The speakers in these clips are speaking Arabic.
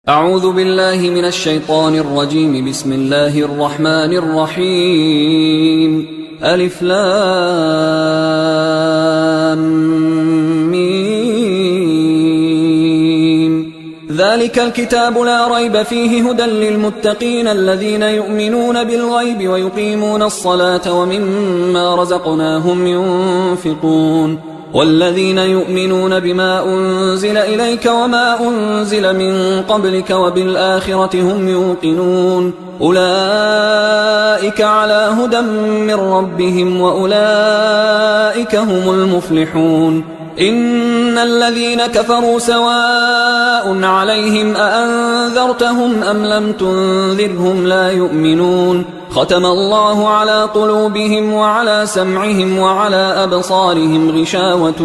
أعوذ بالله من الشيطان الرجيم. بسم الله الرحمن الرحيم. ألف لام ميم. ذلك الكتاب لا ريب فيه هدى للمتقين الذين يؤمنون بالغيب ويقيمون الصلاة ومما رزقناهم ينفقون والذين يؤمنون بما أنزل إليك وما أنزل من قبلك وبالآخرة هم يوقنون أولئك على هدى من ربهم وأولئك هم المفلحون. إن الذين كفروا سواء عليهم أأنذرتهم أم لم تنذرهم لا يؤمنون. ختم الله على قلوبهم وعلى سمعهم وعلى أبصارهم غشاوة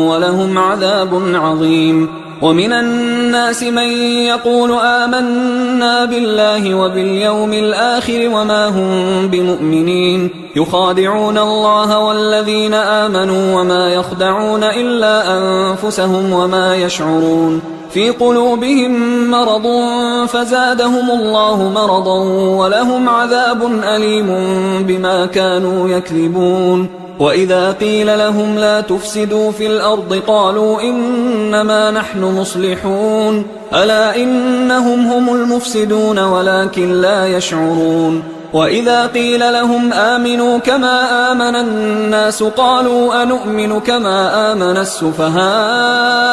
ولهم عذاب عظيم. ومن الناس من يقول آمنا بالله وباليوم الآخر وما هم بمؤمنين يخادعون الله والذين آمنوا وما يخدعون إلا أنفسهم وما يشعرون. في قلوبهم مرض فزادهم الله مرضا ولهم عذاب أليم بما كانوا يكذبون. وإذا قيل لهم لا تفسدوا في الأرض قالوا إنما نحن مصلحون ألا إنهم هم المفسدون ولكن لا يشعرون. وإذا قيل لهم آمنوا كما آمن الناس قالوا أنؤمن كما آمن السفهاء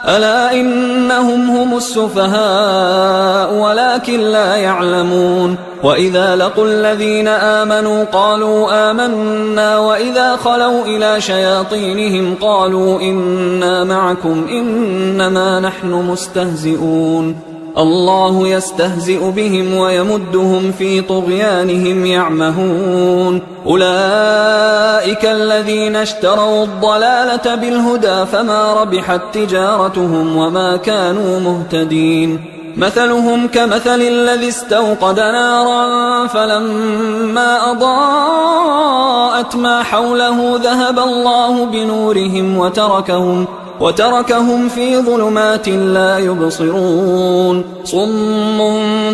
ألا إنهم هم السفهاء ولكن لا يعلمون. وإذا لقوا الذين آمنوا قالوا آمنا وإذا خلوا إلى شياطينهم قالوا إنا معكم إنما نحن مستهزئون. الله يستهزئ بهم ويمدهم في طغيانهم يعمهون. أولئك الذين اشتروا الضلالة بالهدى فما ربحت تجارتهم وما كانوا مهتدين. مثلهم كمثل الذي استوقد نارا فلما أضاءت ما حوله ذهب الله بنورهم وتركهم في ظلمات لا يبصرون. صم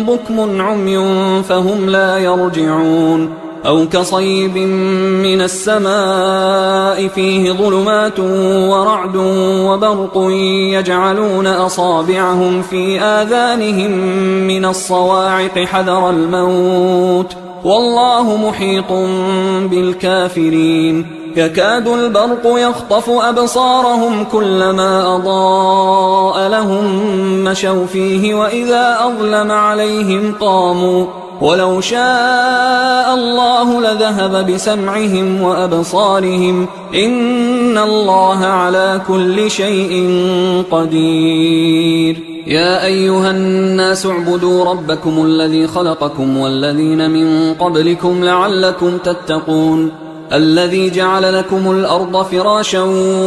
بكم عمي فهم لا يرجعون. أو كصيب من السماء فيه ظلمات ورعد وبرق يجعلون أصابعهم في آذانهم من الصواعق حذر الموت والله محيط بالكافرين. يكاد البرق يخطف أبصارهم كلما أضاء لهم مشوا فيه وإذا أظلم عليهم قاموا ولو شاء الله لذهب بسمعهم وأبصارهم إن الله على كل شيء قدير. يا أيها الناس اعبدوا ربكم الذي خلقكم والذين من قبلكم لعلكم تتقون الذي جعل لكم الأرض فراشا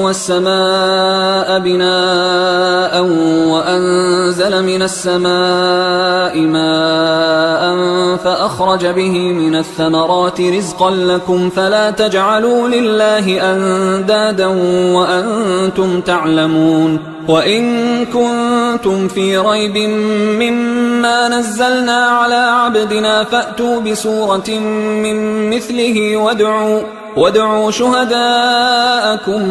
والسماء بناء وأنزل من السماء ماء فأخرج به من الثمرات رزقا لكم فلا تجعلوا لله أندادا وأنتم تعلمون. وإن كنتم في ريب مما نزلنا على عبدنا فأتوا بسورة من مثله وادعوا شهداءكم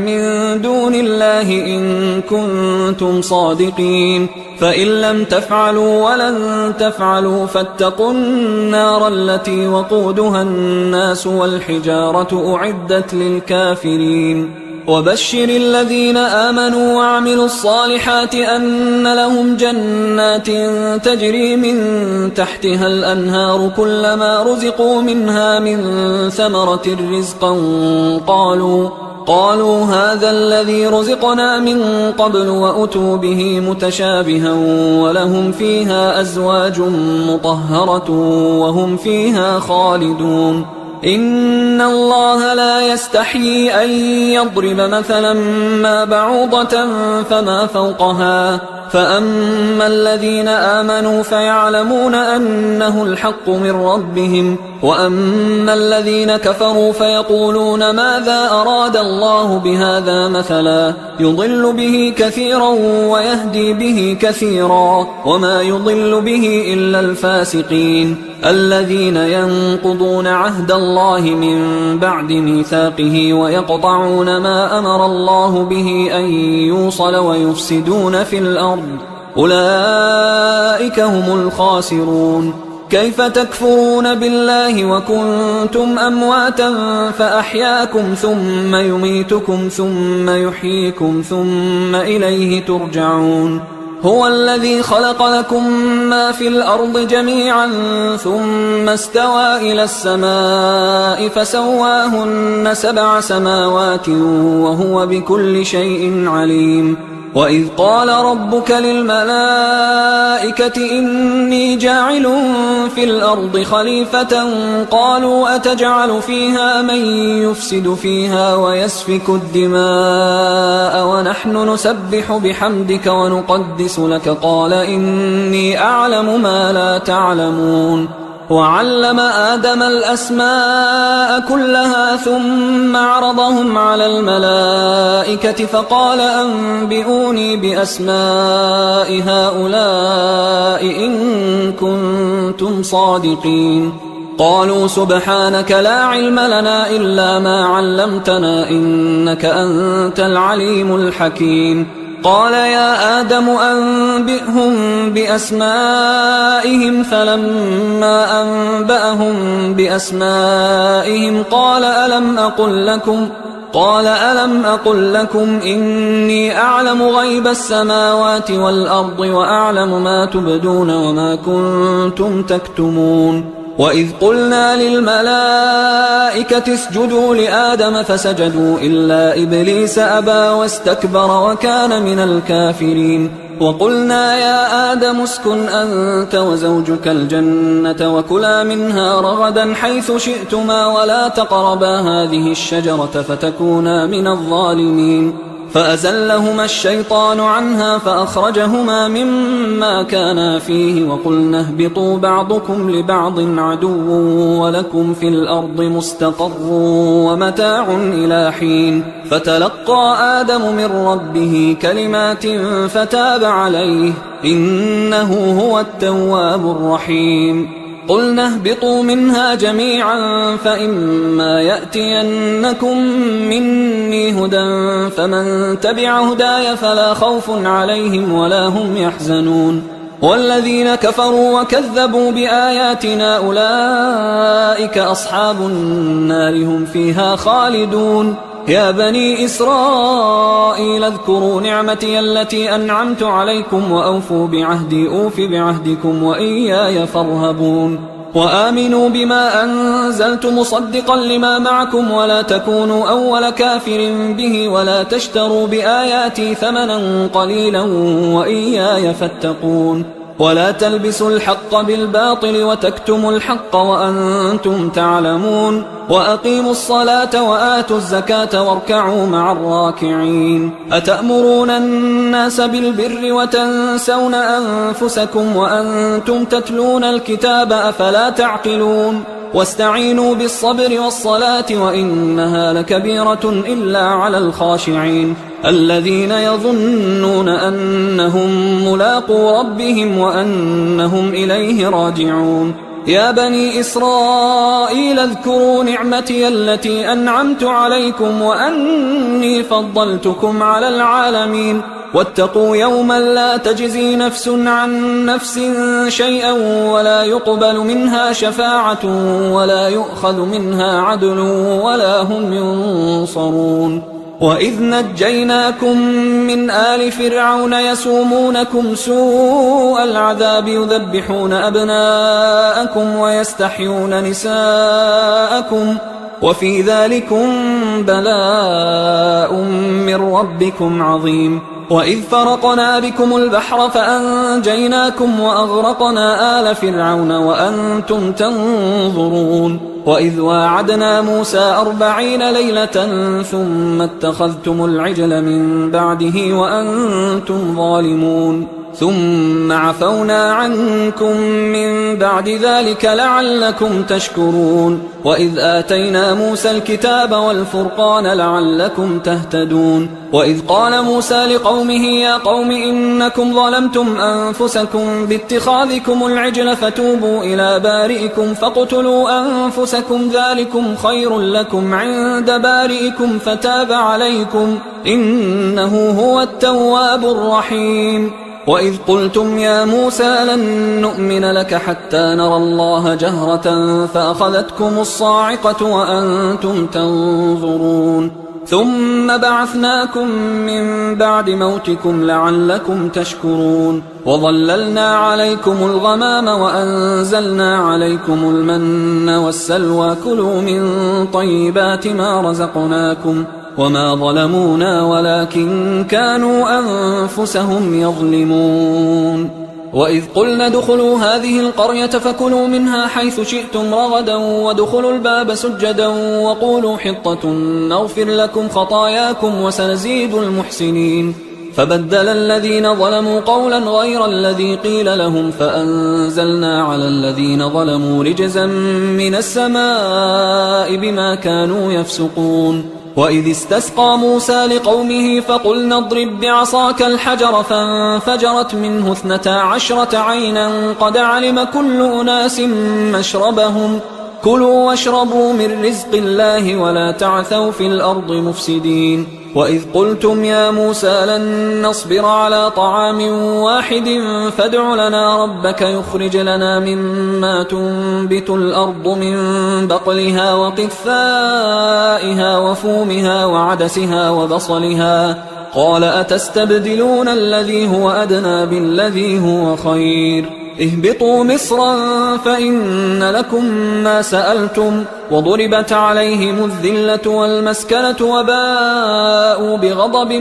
من دون الله إن كنتم صادقين فإن لم تفعلوا ولن تفعلوا فاتقوا النار التي وقودها الناس والحجارة أعدت للكافرين. وبشر الذين آمنوا وعملوا الصالحات أن لهم جنات تجري من تحتها الأنهار كلما رزقوا منها من ثمرة رزقا قالوا هذا الذي رزقنا من قبل وأتوا به متشابها ولهم فيها أزواج مطهرة وهم فيها خالدون. إن الله لا يستحيي أن يضرب مثلا ما بعوضة فما فوقها فأما الذين آمنوا فيعلمون أنه الحق من ربهم وأما الذين كفروا فيقولون ماذا أراد الله بهذا مثلا يضل به كثيرا ويهدي به كثيرا وما يضل به إلا الفاسقين الذين ينقضون عهد الله من بعد ميثاقه ويقطعون ما أمر الله به أن يوصل ويفسدون في الأرض أولئك هم الخاسرون. كيف تكفرون بالله وكنتم أمواتا فأحياكم ثم يميتكم ثم يحييكم ثم إليه ترجعون. هو الذي خلق لكم ما في الأرض جميعا ثم استوى إلى السماء فسواهن 7 سماوات وهو بكل شيء عليم. وإذ قال ربك للملائكة إني جاعل في الأرض خليفة قالوا أتجعل فيها من يفسد فيها ويسفك الدماء ونحن نسبح بحمدك ونقدس لك قال إني أعلم ما لا تعلمون. وعلم آدم الأسماء كلها ثم عرضهم على الملائكة فقال أنبئوني بأسماء هؤلاء إن كنتم صادقين. قالوا سبحانك لا علم لنا إلا ما علمتنا إنك أنت العليم الحكيم. قال يا آدم أنبئهم بأسمائهم فلما أنبأهم بأسمائهم قال ألم أقل لكم إني أعلم غيب السماوات والأرض وأعلم ما تبدون وما كنتم تكتمون. وإذ قلنا للملائكة اسجدوا لآدم فسجدوا إلا إبليس أبى واستكبر وكان من الكافرين. وقلنا يا آدم اسكن أنت وزوجك الجنة وكلا منها رغدا حيث شئتما ولا تقربا هذه الشجرة فتكونا من الظالمين. فأزلهما الشيطان عنها فأخرجهما مما كانا فيه وقلنا اهبطوا بعضكم لبعض عدو ولكم في الأرض مستقر ومتاع إلى حين. فتلقى آدم من ربه كلمات فتاب عليه إنه هو التواب الرحيم. قلنا اهبطوا منها جميعا فإما يأتينكم مني هدى فمن تبع هداي فلا خوف عليهم ولا هم يحزنون. والذين كفروا وكذبوا بآياتنا أولئك أصحاب النار هم فيها خالدون. يا بني إسرائيل اذكروا نعمتي التي أنعمت عليكم وأوفوا بعهدي أوف بعهدكم وإياي فارهبون. وآمنوا بما أنزلت مصدقا لما معكم ولا تكونوا أول كافر به ولا تشتروا بآياتي ثمنا قليلا وإياي فاتقون. ولا تلبسوا الحق بالباطل وتكتموا الحق وأنتم تعلمون. وأقيموا الصلاة وآتوا الزكاة واركعوا مع الراكعين. أتأمرون الناس بالبر وتنسون أنفسكم وأنتم تتلون الكتاب أفلا تعقلون. واستعينوا بالصبر والصلاة وإنها لكبيرة إلا على الخاشعين الذين يظنون أنهم ملاقو ربهم وأنهم إليه راجعون. يا بني إسرائيل اذكروا نعمتي التي أنعمت عليكم وأني فضلتكم على العالمين. واتقوا يوما لا تجزي نفس عن نفس شيئا ولا يقبل منها شفاعة ولا يؤخذ منها عدل ولا هم ينصرون. وإذ نجيناكم من آل فرعون يسومونكم سوء العذاب يذبحون أبناءكم ويستحيون نساءكم وفي ذلكم بلاء من ربكم عظيم. وإذ فرقنا بكم البحر فأنجيناكم وأغرقنا آل فرعون وأنتم تنظرون. وإذ واعدنا موسى 40 ليلة ثم اتخذتم العجل من بعده وأنتم ظالمون. ثم عفونا عنكم من بعد ذلك لعلكم تشكرون وإذ آتينا موسى الكتاب والفرقان لعلكم تهتدون وإذ قال موسى لقومه يا قوم إنكم ظلمتم أنفسكم باتخاذكم العجل فتوبوا إلى بارئكم فاقتلوا أنفسكم ذلكم خير لكم عند بارئكم فتاب عليكم إنه هو التواب الرحيم وإذ قلتم يا موسى لن نؤمن لك حتى نرى الله جهرة فأخذتكم الصاعقة وأنتم تنظرون ثم بعثناكم من بعد موتكم لعلكم تشكرون وظللنا عليكم الغمام وأنزلنا عليكم المن والسلوى كلوا من طيبات ما رزقناكم وما ظلمونا ولكن كانوا أنفسهم يظلمون وإذ قلنا ادخلوا هذه القرية فكلوا منها حيث شئتم رغدا وادخلوا الباب سجدا وقولوا حطة نغفر لكم خطاياكم وسنزيد المحسنين فبدل الذين ظلموا قولا غير الذي قيل لهم فأنزلنا على الذين ظلموا رجزا من السماء بما كانوا يفسقون وإذ استسقى موسى لقومه فقلنا اضرب بعصاك الحجر فانفجرت منه 12 عينا قد علم كل أناس مشربهم كلوا واشربوا من رزق الله ولا تعثوا في الأرض مفسدين وإذ قلتم يا موسى لن نصبر على طعام واحد فادع لنا ربك يخرج لنا مما تنبت الأرض من بقلها وقثائها وفومها وعدسها وبصلها قال أتستبدلون الذي هو أدنى بالذي هو خير اهبطوا مصرا فإن لكم ما سألتم وضربت عليهم الذلة والمسكنة وباءوا بغضب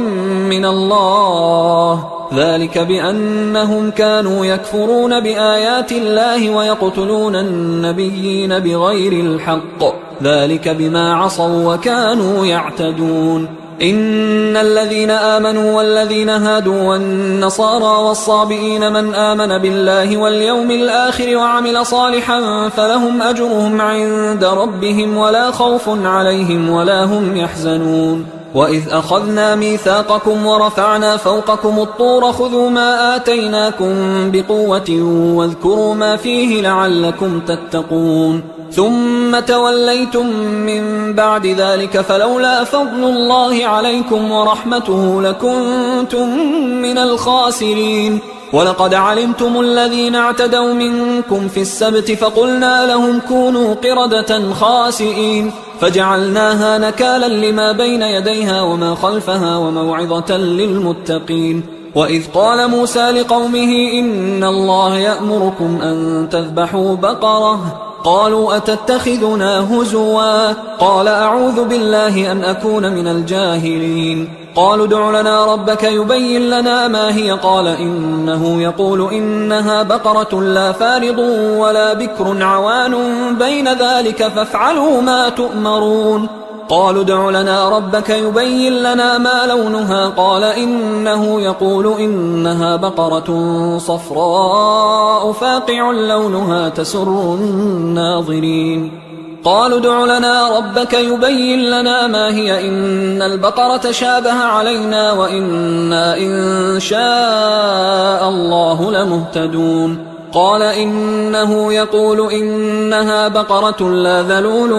من الله ذلك بأنهم كانوا يكفرون بآيات الله ويقتلون النبيين بغير الحق ذلك بما عصوا وكانوا يعتدون إن الذين آمنوا والذين هادوا والنصارى والصابئين من آمن بالله واليوم الآخر وعمل صالحا فلهم أجرهم عند ربهم ولا خوف عليهم ولا هم يحزنون وإذ أخذنا ميثاقكم ورفعنا فوقكم الطور خذوا ما آتيناكم بقوة واذكروا ما فيه لعلكم تتقون ثم توليتم من بعد ذلك فلولا فضل الله عليكم ورحمته لكنتم من الخاسرين ولقد علمتم الذين اعتدوا منكم في السبت فقلنا لهم كونوا قردة خاسئين فجعلناها نكالا لما بين يديها وما خلفها وموعظة للمتقين وإذ قال موسى لقومه إن الله يأمركم أن تذبحوا بقرة قالوا أتتخذنا هزوا قال أعوذ بالله أن أكون من الجاهلين قالوا ادع لنا ربك يبين لنا ما هي قال إنه يقول إنها بقرة لا فارض ولا بكر عوان بين ذلك فافعلوا ما تؤمرون قالوا ادع لنا ربك يبين لنا ما لونها قال إنه يقول إنها بقرة صفراء فاقع لونها تسر الناظرين قالوا ادع لنا ربك يبين لنا ما هي إن البقرة شابه علينا وإنا إن شاء الله لمهتدون قال إنه يقول إنها بقرة لا ذلول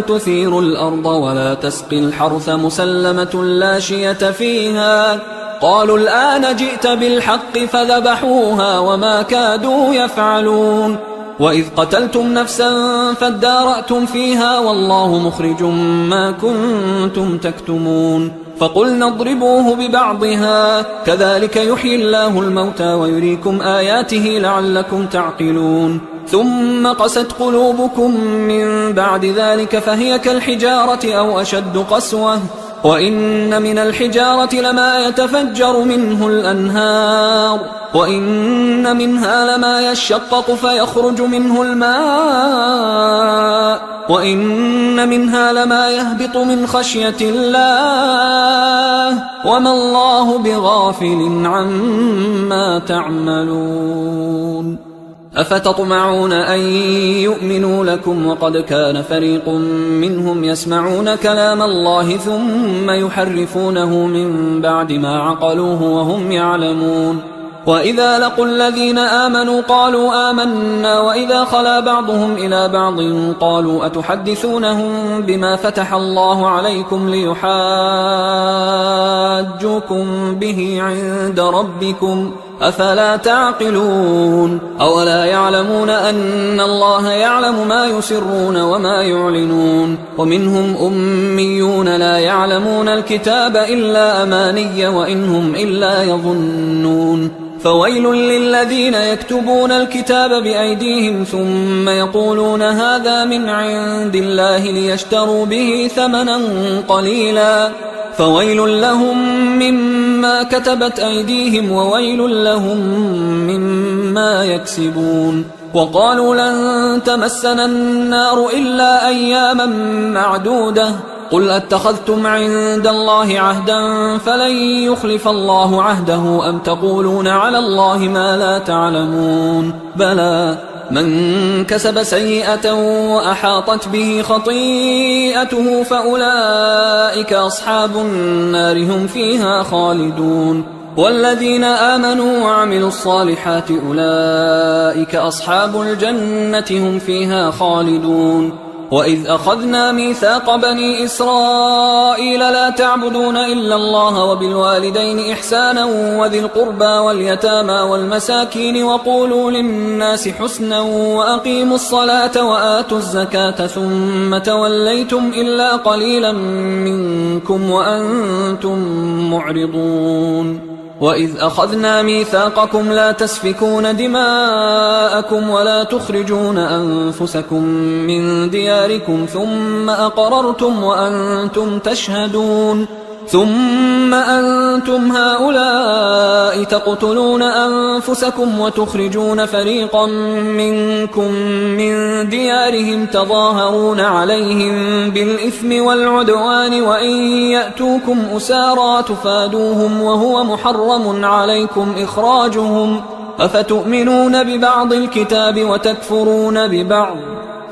تثير الأرض ولا تسقي الحرث مسلمة لا شية فيها قالوا الآن جئت بالحق فذبحوها وما كادوا يفعلون وإذ قتلتم نفسا فادارأتم فيها والله مخرج ما كنتم تكتمون فقلنا اضربوه ببعضها كذلك يحيي الله الموتى ويريكم آياته لعلكم تعقلون ثم قست قلوبكم من بعد ذلك فهي كالحجارة أو أشد قسوة وإن من الحجارة لما يتفجر منه الأنهار وإن منها لما يشقق فيخرج منه الماء وإن منها لما يهبط من خشية الله وما الله بغافل عما تعملون أفتطمعون أن يؤمنوا لكم وقد كان فريق منهم يسمعون كلام الله ثم يحرفونه من بعد ما عقلوه وهم يعلمون وإذا لقوا الذين آمنوا قالوا آمنا وإذا خلا بعضهم إلى بعض قالوا أتحدثونهم بما فتح الله عليكم ليحاجوكم به عند ربكم أفلا تعقلون أولا يعلمون أن الله يعلم ما يسرون وما يعلنون ومنهم أميون لا يعلمون الكتاب إلا أماني وإنهم إلا يظنون فويل للذين يكتبون الكتاب بأيديهم ثم يقولون هذا من عند الله ليشتروا به ثمنا قليلا فويل لهم مما كتبت أيديهم وويل لهم مما يكسبون وقالوا لن تمسنا النار إلا أياما معدودة قل أتخذتم عند الله عهدا فلن يخلف الله عهده أم تقولون على الله ما لا تعلمون بلى من كسب سيئة وأحاطت به خطيئته فأولئك أصحاب النار هم فيها خالدون والذين آمنوا وعملوا الصالحات أولئك أصحاب الجنة هم فيها خالدون وإذ أخذنا ميثاق بني إسرائيل لا تعبدون إلا الله وبالوالدين إحسانا وذي القربى واليتامى والمساكين وقولوا للناس حسنا وأقيموا الصلاة وآتوا الزكاة ثم توليتم إلا قليلا منكم وأنتم معرضون وإذ أخذنا ميثاقكم لا تسفكون دماءكم ولا تخرجون أنفسكم من دياركم ثم أقررتم وأنتم تشهدون ثم أنتم هؤلاء تقتلون أنفسكم وتخرجون فريقا منكم من ديارهم تظاهرون عليهم بالإثم والعدوان وإن يأتوكم أسارى تفادوهم وهو محرم عليكم إخراجهم أفتؤمنون ببعض الكتاب وتكفرون ببعض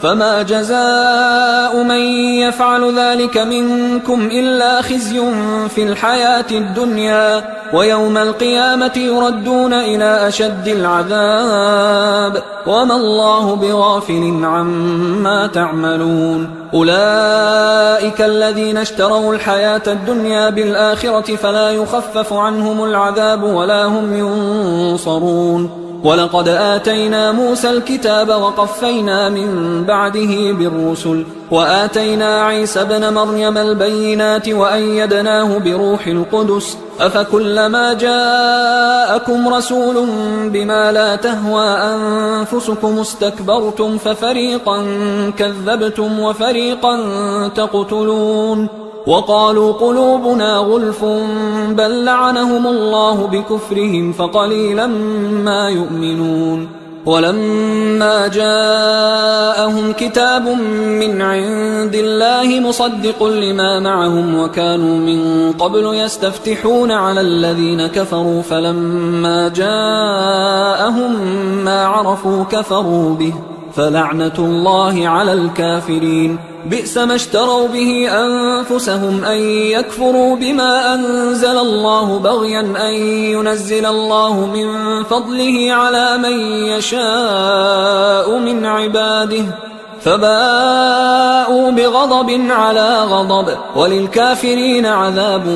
فما جزاء من يفعل ذلك منكم إلا خزي في الحياة الدنيا ويوم القيامة يردون إلى أشد العذاب وما الله بغافل عما تعملون أولئك الذين اشتروا الحياة الدنيا بالآخرة فلا يخفف عنهم العذاب ولا هم ينصرون ولقد آتينا موسى الكتاب وقفينا من بعده بالرسل وآتينا عيسى ابن مريم البينات وأيدناه بروح القدس أفكلما جاءكم رسول بما لا تهوى أنفسكم استكبرتم ففريقا كذبتم وفريقا تقتلون وقالوا قلوبنا غلف بل لعنهم الله بكفرهم فقليلا ما يؤمنون ولما جاءهم كتاب من عند الله مصدق لما معهم وكانوا من قبل يستفتحون على الذين كفروا فلما جاءهم ما عرفوا كفروا به فلعنة الله على الكافرين بئس ما اشتروا به أنفسهم أن يكفروا بما أنزل الله بغيا أن ينزل الله من فضله على من يشاء من عباده فباءوا بغضب على غضب وللكافرين عذاب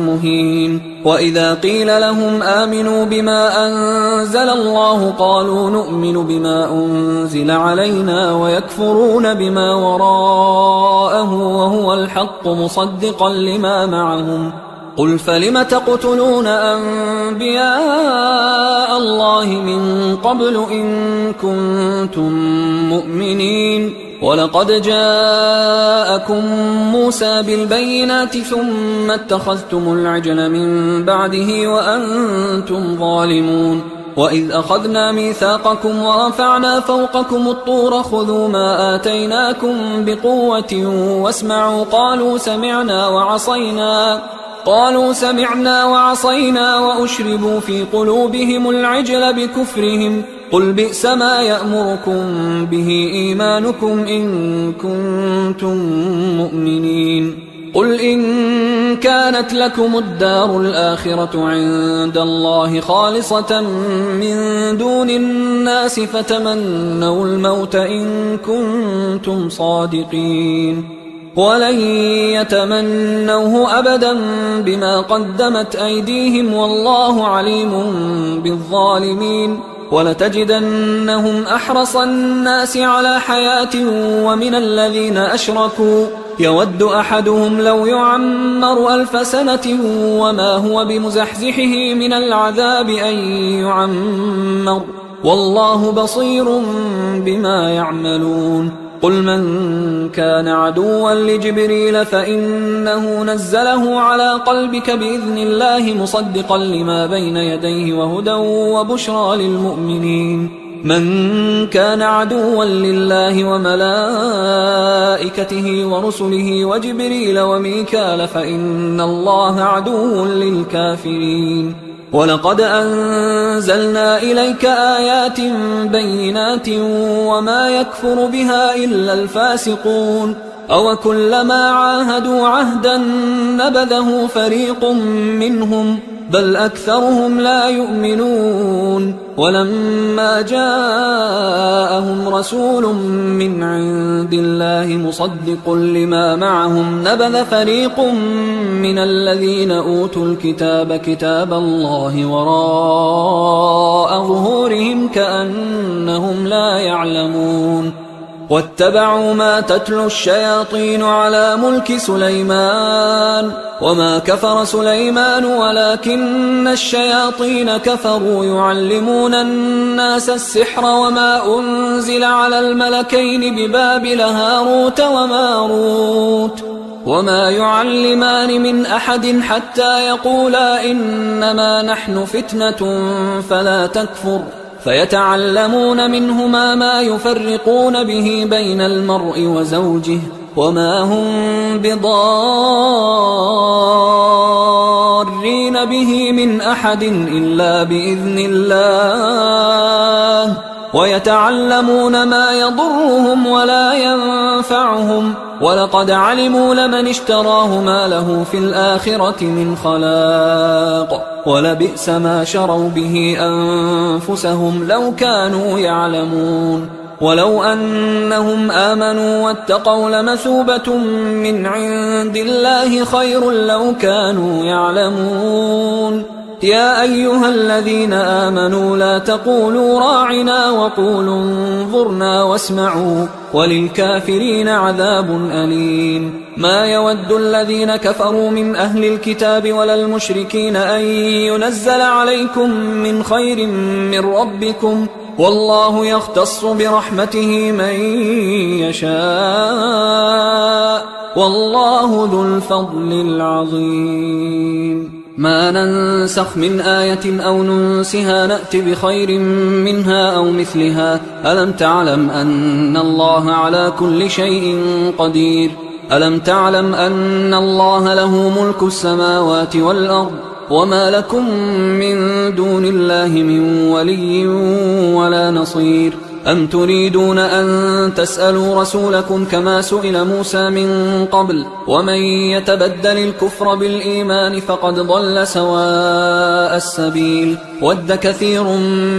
مهين وإذا قيل لهم آمنوا بما أنزل الله قالوا نؤمن بما أنزل علينا ويكفرون بما وراءه وهو الحق مصدقا لما معهم قل فلم تقتلون أنبياء الله من قبل إن كنتم مؤمنين ولقد جاءكم موسى بالبينات ثم اتخذتم العجل من بعده وأنتم ظالمون وإذ أخذنا ميثاقكم ورفعنا فوقكم الطور خذوا ما آتيناكم بقوة واسمعوا قالوا سمعنا وعصينا قالوا سمعنا وعصينا وأشربوا في قلوبهم العجل بكفرهم قل بئس ما يأمركم به إيمانكم إن كنتم مؤمنين قل إن كانت لكم الدار الآخرة عند الله خالصة من دون الناس فتمنوا الموت إن كنتم صادقين ولن يتمنوه أبدا بما قدمت أيديهم والله عليم بالظالمين ولتجدنهم أحرص الناس على حياة ومن الذين أشركوا يود أحدهم لو يعمر 1000 سنة وما هو بمزحزحه من العذاب أن يعمر والله بصير بما يعملون قل من كان عدوا لجبريل فإنه نزله على قلبك بإذن الله مصدقا لما بين يديه وهدى وبشرى للمؤمنين من كان عدوا لله وملائكته ورسله وجبريل وميكال فإن الله عدو للكافرين ولقد أنزلنا إليك آيات بينات وما يكفر بها إلا الفاسقون أوكلما عاهدوا عهدا نبذه فريق منهم بل أكثرهم لا يؤمنون ولما جاءهم رسول من عند الله مصدق لما معهم نبذ فريق من الذين أوتوا الكتاب كتاب الله وراء ظهورهم كأنهم لا يعلمون واتبعوا ما تتلو الشياطين على ملك سليمان وما كفر سليمان ولكن الشياطين كفروا يعلمون الناس السحر وما أنزل على الملكين ببابل هاروت وماروت وما يعلمان من أحد حتى يقولا إنما نحن فتنة فلا تكفر فيتعلمون منهما ما يفرقون به بين المرء وزوجه وما هم بضارين به من أحد إلا بإذن الله ويتعلمون ما يضرهم ولا ينفعهم ولقد علموا لمن اشتراه ما له في الآخرة من خلاق ولبئس ما شروا به أنفسهم لو كانوا يعلمون ولو أنهم آمنوا واتقوا لمثوبة من عند الله خير لو كانوا يعلمون يا أيها الذين آمنوا لا تقولوا راعنا وقولوا انظرنا واسمعوا وللكافرين عذاب أليم ما يود الذين كفروا من أهل الكتاب ولا المشركين أن ينزل عليكم من خير من ربكم والله يختص برحمته من يشاء والله ذو الفضل العظيم ما ننسخ من آية أو ننسها نأت بخير منها أو مثلها ألم تعلم أن الله على كل شيء قدير ألم تعلم أن الله له ملك السماوات والأرض وما لكم من دون الله من ولي ولا نصير أم تريدون أن تسألوا رسولكم كما سئل موسى من قبل ومن يتبدل الكفر بالإيمان فقد ضل سواء السبيل ود كثير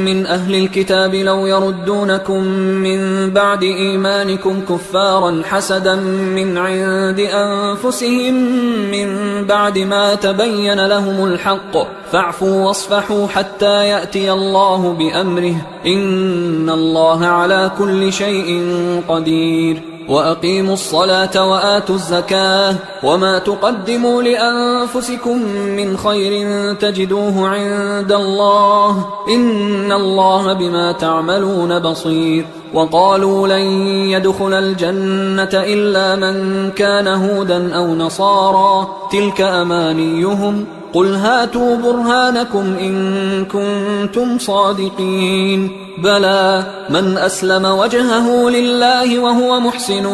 من أهل الكتاب لو يردونكم من بعد إيمانكم كفارا حسدا من عند أنفسهم من بعد ما تبين لهم الحق فاعفوا واصفحوا حتى يأتي الله بأمره إن الله على كل شيء قدير وأقيموا الصلاة وآتوا الزكاة وما تقدموا لأنفسكم من خير تجدوه عند الله إن الله بما تعملون بصير وقالوا لن يدخل الجنة إلا من كان هودا أو نصارى تلك أمانيهم قل هاتوا برهانكم إن كنتم صادقين بلى من أسلم وجهه لله وهو محسن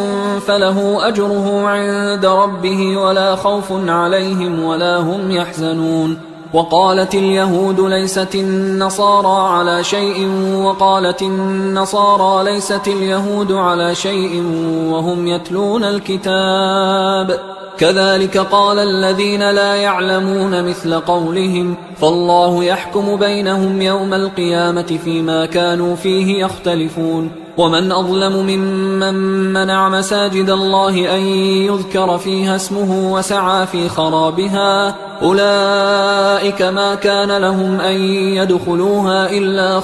فله أجره عند ربه ولا خوف عليهم ولا هم يحزنون. وقالت اليهود ليست النصارى على شيء وقالت النصارى ليست اليهود على شيء وهم يتلون الكتاب كذلك قال الذين لا يعلمون مثل قولهم فالله يحكم بينهم يوم القيامة فيما كانوا فيه يختلفون. ومن أظلم ممن منع مساجد الله أن يذكر فيها اسمه وسعى في خرابها أولئك ما كان لهم أن يدخلوها إلا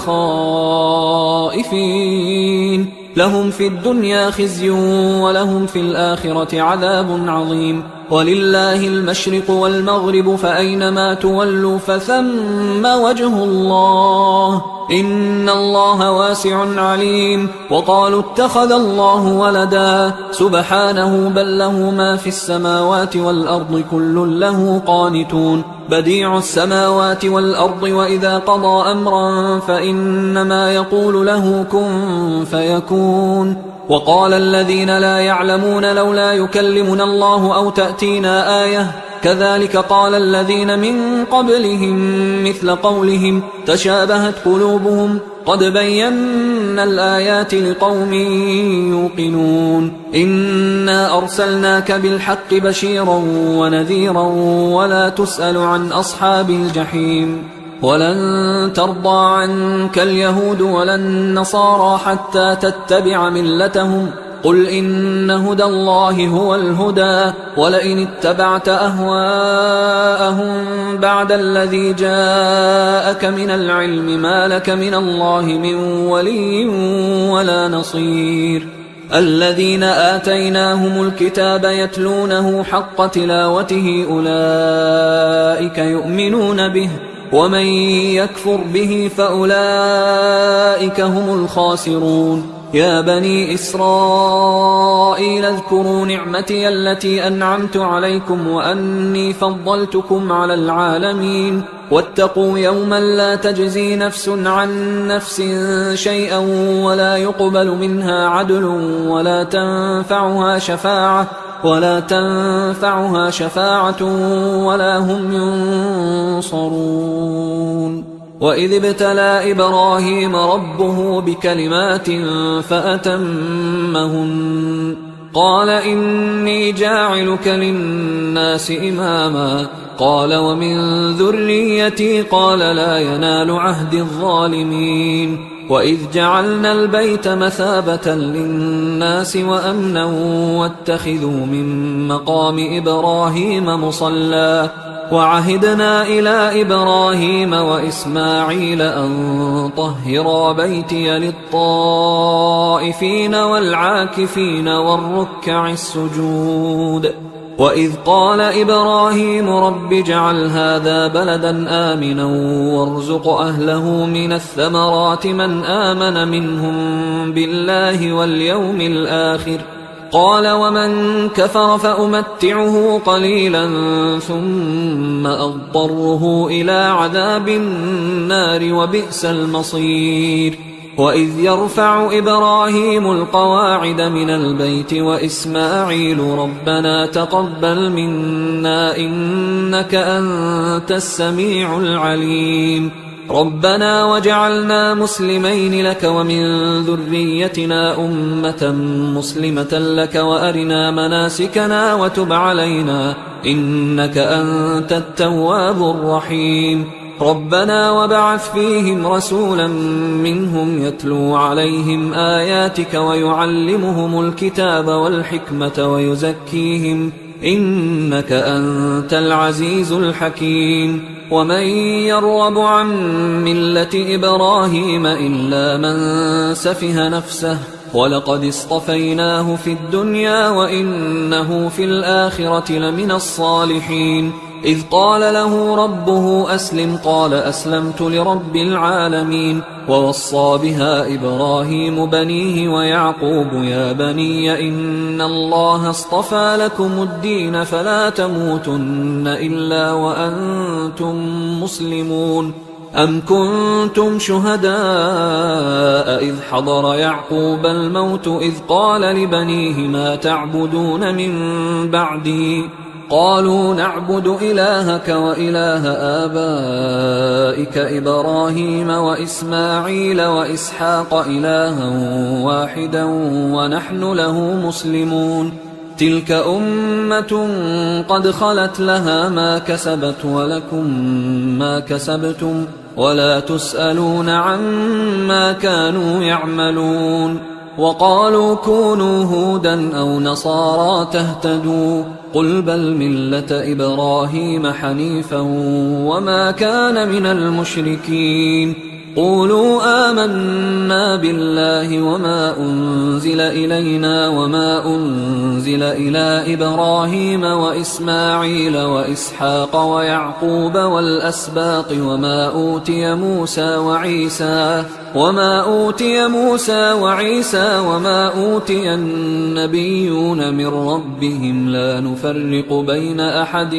خائفين لهم في الدنيا خزي ولهم في الآخرة عذاب عظيم. ولله المشرق والمغرب فأينما تولوا فثم وجه الله إن الله واسع عليم. وقالوا اتخذ الله ولدا سبحانه بل له ما في السماوات والأرض كل له قانتون بديع السماوات والأرض وإذا قضى أمرا فإنما يقول له كن فيكون. وقال الذين لا يعلمون لولا يكلمنا الله أو تأتينا آية كذلك قال الذين من قبلهم مثل قولهم تشابهت قلوبهم قد بينا الآيات لقوم يوقنون. إنا أرسلناك بالحق بشيرا ونذيرا ولا تسأل عن أصحاب الجحيم. ولن ترضى عنك اليهود ولا النصارى حتى تتبع ملتهم قل إن هدى الله هو الهدى ولئن اتبعت أهواءهم بعد الذي جاءك من العلم ما لك من الله من ولي ولا نصير. الذين آتيناهم الكتاب يتلونه حق تلاوته أولئك يؤمنون به ومن يكفر به فأولئك هم الخاسرون. يا بني إسرائيل اذكروا نعمتي التي أنعمت عليكم وأني فضلتكم على العالمين واتقوا يوما لا تجزي نفس عن نفس شيئا ولا يقبل منها عدل ولا تنفعها شفاعة ولا هم ينصرون. وإذ ابتلى إبراهيم ربه بكلمات فأتمهن قال إني جاعلك للناس إماما قال ومن ذريتي قال لا ينال عهد الظالمين. وإذ جعلنا البيت مثابة للناس وأمنا واتخذوا من مقام إبراهيم مصلى وعهدنا إلى إبراهيم وإسماعيل أن طهرا بيتي للطائفين والعاكفين والركع السجود. وإذ قال إبراهيم رب اجعل هذا بلدا آمنا وارزق أهله من الثمرات من آمن منهم بالله واليوم الآخر قال ومن كفر فأمتعه قليلا ثم أضطره إلى عذاب النار وبئس المصير. وإذ يرفع إبراهيم القواعد من البيت وإسماعيل ربنا تقبل منا إنك أنت السميع العليم ربنا وجعلنا مسلمين لك ومن ذريتنا أمة مسلمة لك وأرنا مناسكنا وتب علينا إنك أنت التواب الرحيم ربنا وابعث فيهم رسولا منهم يتلو عليهم آياتك ويعلمهم الكتاب والحكمة ويزكيهم إنك أنت العزيز الحكيم. ومن يرغب عن ملة إبراهيم إلا من سفه نفسه ولقد اصطفيناه في الدنيا وإنه في الآخرة لمن الصالحين. إذ قال له ربه أسلم قال أسلمت لرب العالمين. ووصى بها إبراهيم بنيه ويعقوب يا بني إن الله اصطفى لكم الدين فلا تموتن إلا وأنتم مسلمون. أم كنتم شهداء إذ حضر يعقوب الموت إذ قال لبنيه ما تعبدون من بعدي قالوا نعبد إلهك وإله آبائك إبراهيم وإسماعيل وإسحاق إلها واحدا ونحن له مسلمون تلك أمة قد خلت لها ما كسبت ولكم ما كسبتم ولا تسألون عما كانوا يعملون وقالوا كونوا هودا أو نصارى تهتدوا قل بل ملة إبراهيم حنيفا وما كان من المشركين قولوا آمنا بالله وما أنزل إلينا وما أنزل إلى إبراهيم وإسماعيل وإسحاق ويعقوب والأسباط وما أوتي موسى وعيسى وما أوتي النبيون من ربهم لا نفرق بين أحد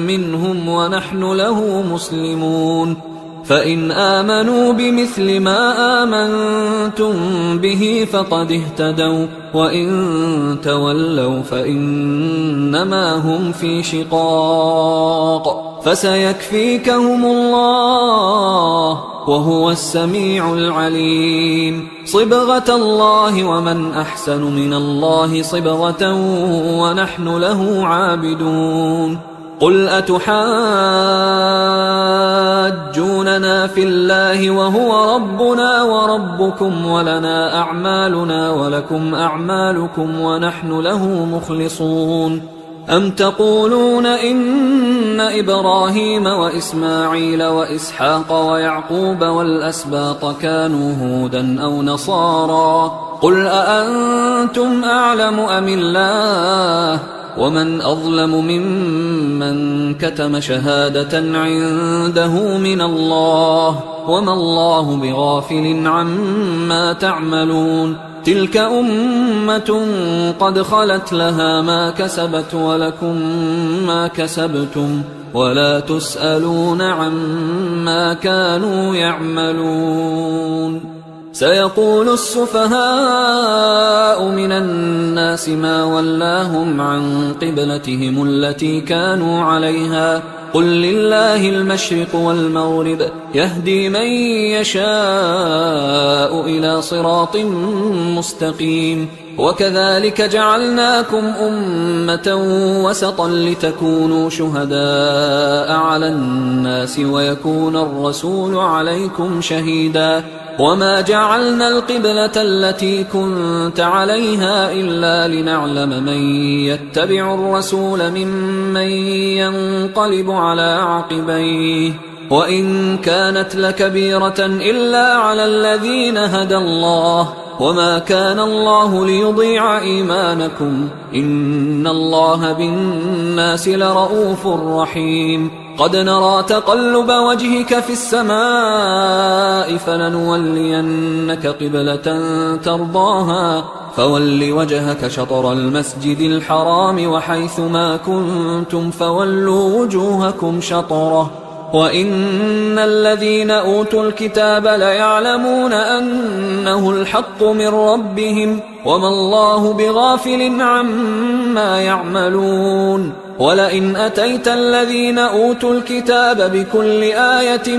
منهم ونحن له مسلمون فإن آمنوا بمثل ما آمنتم به فقد اهتدوا وإن تولوا فإنما هم في شقاق فسيكفيكهم الله وهو السميع العليم صبغة الله ومن أحسن من الله صبغة ونحن له عابدون قل أتحاجوننا في الله وهو ربنا وربكم ولنا أعمالنا ولكم أعمالكم ونحن له مخلصون أم تقولون إن إبراهيم وإسماعيل وإسحاق ويعقوب والأسباط كانوا هودا أو نصارى قل أأنتم أعلم أم الله ومن أظلم ممن كتم شهادة عنده من الله وما الله بغافل عما تعملون تلك أمة قد خلت لها ما كسبت ولكم ما كسبتم ولا تسألون عما كانوا يعملون سيقول السفهاء من الناس ما ولاهم عن قبلتهم التي كانوا عليها قل لله المشرق والمغرب يهدي من يشاء إلى صراط مستقيم وكذلك جعلناكم أمة وسطا لتكونوا شهداء على الناس ويكون الرسول عليكم شهيدا وما جعلنا القبلة التي كنت عليها إلا لنعلم من يتبع الرسول ممن ينقلب على عقبيه وإن كانت لكبيرة إلا على الذين هدى الله وما كان الله ليضيع إيمانكم إن الله بالناس لرؤوف رحيم قد نرى تقلب وجهك في السماء فلنولينك قبلة ترضاها فول وجهك شطر المسجد الحرام وحيث ما كنتم فولوا وجوهكم شطره وإن الذين أوتوا الكتاب ليعلمون أنه الحق من ربهم وما الله بغافل عما يعملون ولئن أتيت الذين أوتوا الكتاب بكل آية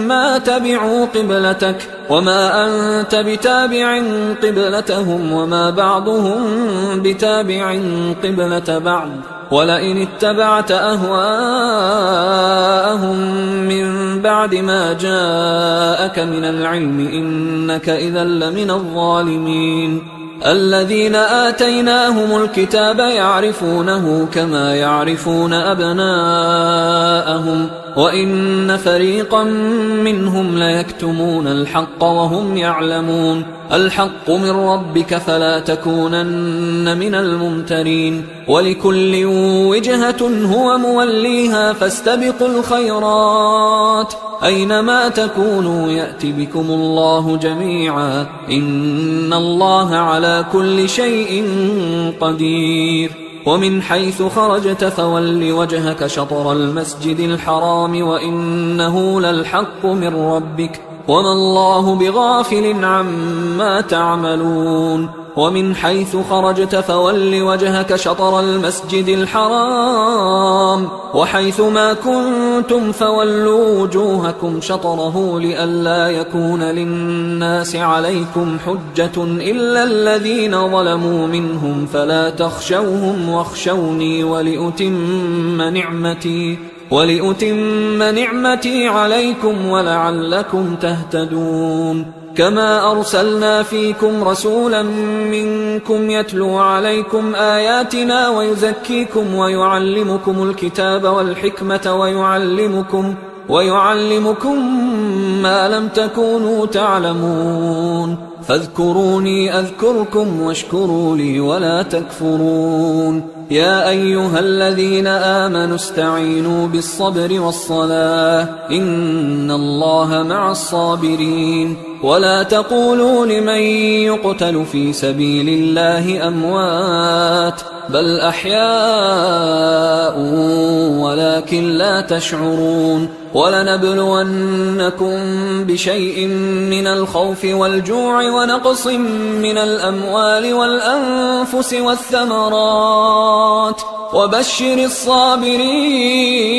ما تبعوا قبلتك وما أنت بتابع قبلتهم وما بعضهم بتابع قبلة بعض ولئن اتبعت أهواءهم من بعد ما جاءك من العلم إنك إذا لمن الظالمين الذين آتيناهم الكتاب يعرفونه كما يعرفون أبناءهم وإن فريقا منهم ليكتمون الحق وهم يعلمون الحق من ربك فلا تكونن من الممترين ولكل وجهة هو موليها فاستبقوا الخيرات أينما تكونوا يأت بكم الله جميعا إن الله على كل شيء قدير ومن حيث خرجت فول وجهك شطر المسجد الحرام وإنه للحق من ربك وما الله بغافل عما تعملون ومن حيث خرجت فول وجهك شطر المسجد الحرام وحيث ما كنتم فولوا وجوهكم شطره لئلا يكون للناس عليكم حجة إلا الذين ظلموا منهم فلا تخشوهم واخشوني ولأتم نعمتي عليكم ولعلكم تهتدون كما أرسلنا فيكم رسولا منكم يتلو عليكم آياتنا ويزكيكم ويعلمكم الكتاب والحكمة ويعلمكم ما لم تكونوا تعلمون فاذكروني أذكركم واشكروا لي ولا تكفرون يا أيها الذين آمنوا استعينوا بالصبر والصلاة إن الله مع الصابرين ولا تقولوا لمن يقتل في سبيل الله أموات بل أحياء ولكن لا تشعرون ولنبلونكم بشيء من الخوف والجوع ونقص من الأموال والأنفس والثمرات وبشر الصابرين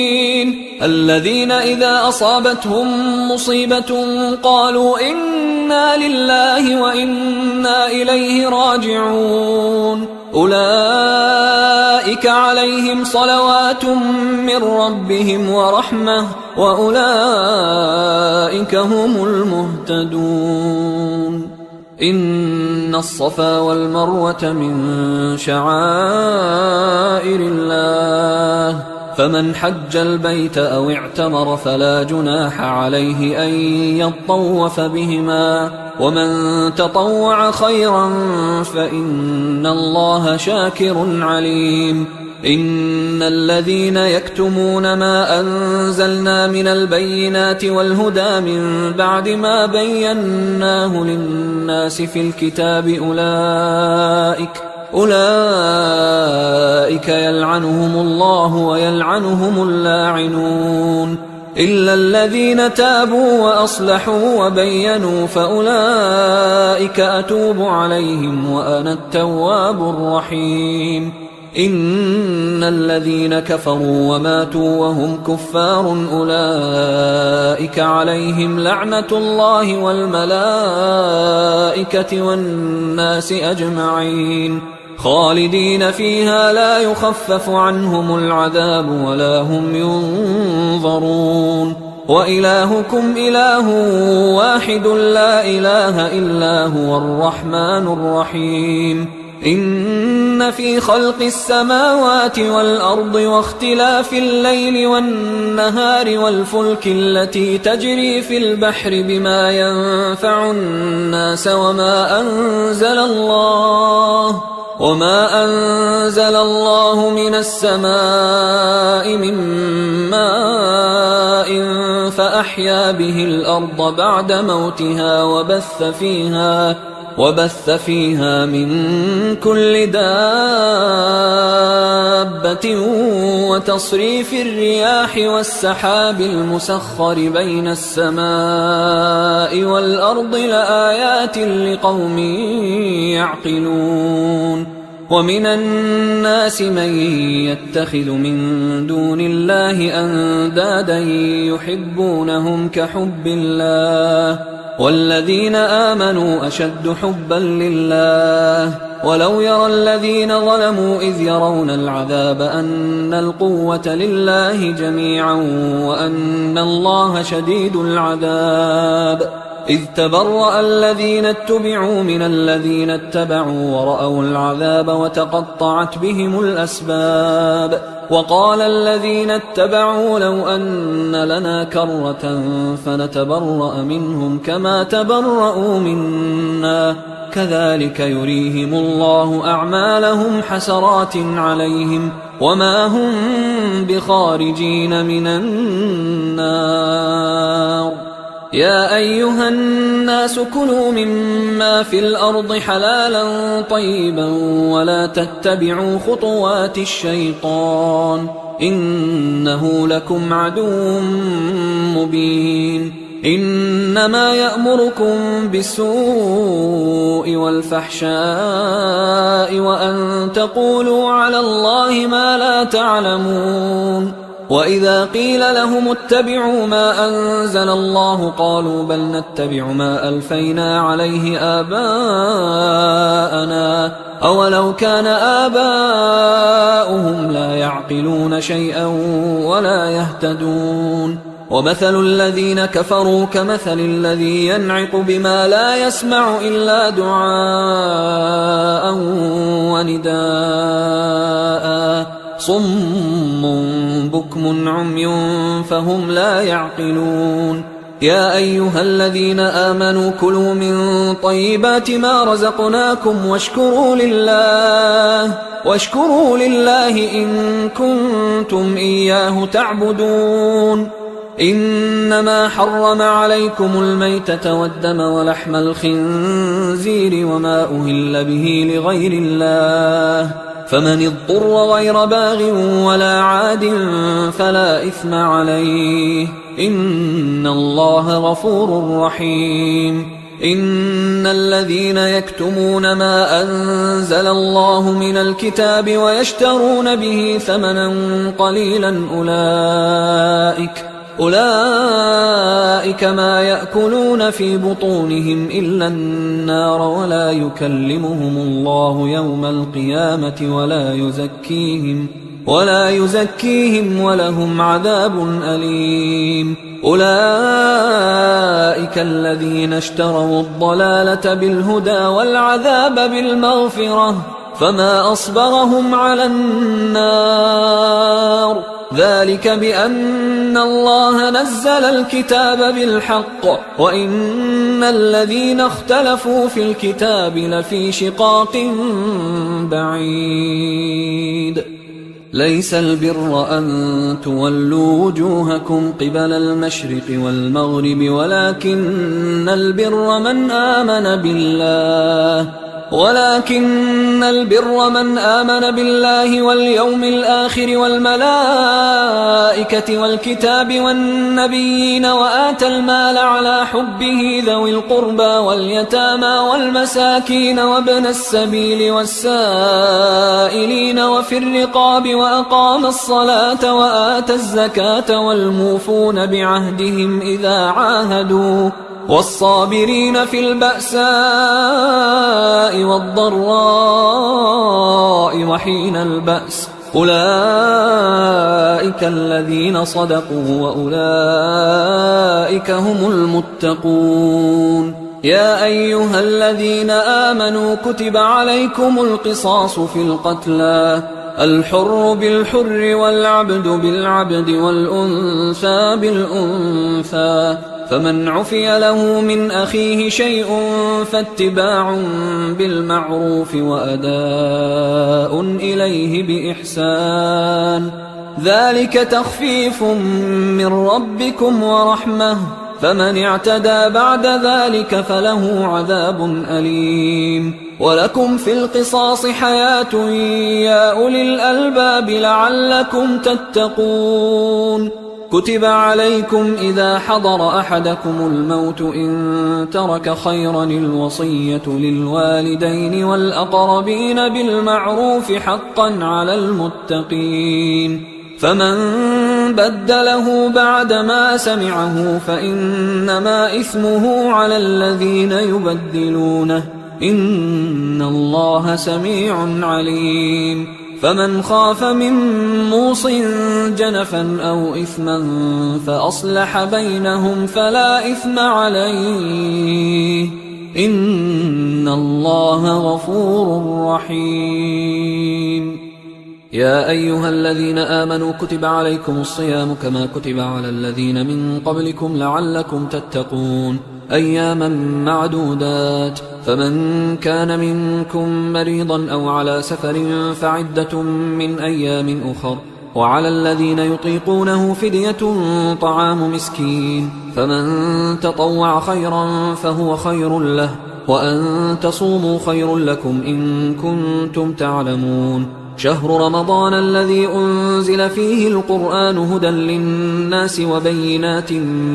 الذين إذا أصابتهم مصيبة قالوا إنا لله وإنا إليه راجعون أولئك عليهم صلوات من ربهم ورحمة وأولئك هم المهتدون إن الصفا والمروة من شعائر الله فمن حج البيت أو اعتمر فلا جناح عليه أن يطوف بهما ومن تطوع خيرا فإن الله شاكر عليم إن الذين يكتمون ما أنزلنا من البينات والهدى من بعد ما بيناه للناس في الكتاب أولئك يلعنهم الله ويلعنهم اللاعنون إلا الذين تابوا وأصلحوا وبينوا فأولئك أتوب عليهم وأنا التواب الرحيم إن الذين كفروا وماتوا وهم كفار أولئك عليهم لعنة الله والملائكة والناس أجمعين خالدين فيها لا يخفف عنهم العذاب ولا هم ينظرون وإلهكم إله واحد لا إله إلا هو الرحمن الرحيم إن في خلق السماوات والأرض واختلاف الليل والنهار والفلك التي تجري في البحر بما ينفع الناس وما أنزل الله من السماء من ماء فأحيا به الأرض بعد موتها وبث فيها من كل دابة وتصريف الرياح والسحاب المسخر بين السماء والأرض لآيات لقوم يعقلون ومن الناس من يتخذ من دون الله أندادا يحبونهم كحب الله والذين آمنوا أشد حبا لله ولو يرى الذين ظلموا إذ يرون العذاب أن القوة لله جميعا وأن الله شديد العذاب إذ تبرأ الذين اتبعوا من الذين اتبعوا ورأوا العذاب وتقطعت بهم الأسباب وقال الذين اتبعوا لو أن لنا كرة فنتبرأ منهم كما تبرأوا منا كذلك يريهم الله أعمالهم حسرات عليهم وما هم بخارجين من النار يا أيها الناس كلوا مما في الأرض حلالا طيبا ولا تتبعوا خطوات الشيطان إنه لكم عدو مبين إنما يأمركم بالسوء والفحشاء وأن تقولوا على الله ما لا تعلمون وإذا قيل لهم اتبعوا ما أنزل الله قالوا بل نتبع ما ألفينا عليه آباءنا أولو كان آباؤهم لا يعقلون شيئا ولا يهتدون ومثل الذين كفروا كمثل الذي ينعق بما لا يسمع إلا دعاء ونداء صم بكم عمي فهم لا يعقلون يا أيها الذين آمنوا كلوا من طيبات ما رزقناكم واشكروا لله إن كنتم إياه تعبدون إنما حرم عليكم الميتة والدم ولحم الخنزير وما أهل به لغير الله فمن اضطر غير باغ ولا عاد فلا إثم عليه إن الله غفور رحيم إن الذين يكتمون ما أنزل الله من الكتاب ويشترون به ثمنا قليلا أولئك ما يأكلون في بطونهم إلا النار ولا يكلمهم الله يوم القيامة ولا يزكيهم ولهم عذاب أليم أولئك الذين اشتروا الضلالة بالهدى والعذاب بالمغفرة فما أصبرهم على النار ذلك بأن الله نزل الكتاب بالحق وإن الذين اختلفوا في الكتاب لفي شقاق بعيد ليس البر أن تولوا وجوهكم قبل المشرق والمغرب ولكن البر من آمن بالله واليوم الآخر والملائكة والكتاب والنبيين وآتى المال على حبه ذوي القربى واليتامى والمساكين وابن السبيل والسائلين وفي الرقاب وأقام الصلاة وآتى الزكاة والموفون بعهدهم إذا عاهدوا والصابرين في البأساء والضراء وحين البأس أولئك الذين صدقوا وأولئك هم المتقون يا أيها الذين آمنوا كتب عليكم القصاص في القتلى الحر بالحر والعبد بالعبد والأنثى بالأنثى فمن عفي له من أخيه شيء فاتباع بالمعروف وأداء إليه بإحسان ذلك تخفيف من ربكم ورحمة فمن اعتدى بعد ذلك فله عذاب أليم ولكم في القصاص حياة يا أولي الألباب لعلكم تتقون كتب عليكم إذا حضر أحدكم الموت إن ترك خيرا الوصية للوالدين والأقربين بالمعروف حقا على المتقين فمن بدله بعدما سمعه فإنما إثمه على الذين يبدلونه إن الله سميع عليم فمن خاف من موص جنفا أو إثما فأصلح بينهم فلا إثم عليه إن الله غفور رحيم يا أيها الذين آمنوا كتب عليكم الصيام كما كتب على الذين من قبلكم لعلكم تتقون أياما معدودات فمن كان منكم مريضا أو على سفر فعدة من أيام أخر وعلى الذين يطيقونه فدية طعام مسكين، فمن تطوع خيرا فهو خير له، وأن تصوموا خير لكم إن كنتم تعلمون. شهر رمضان الذي أنزل فيه القرآن هدى للناس وبينات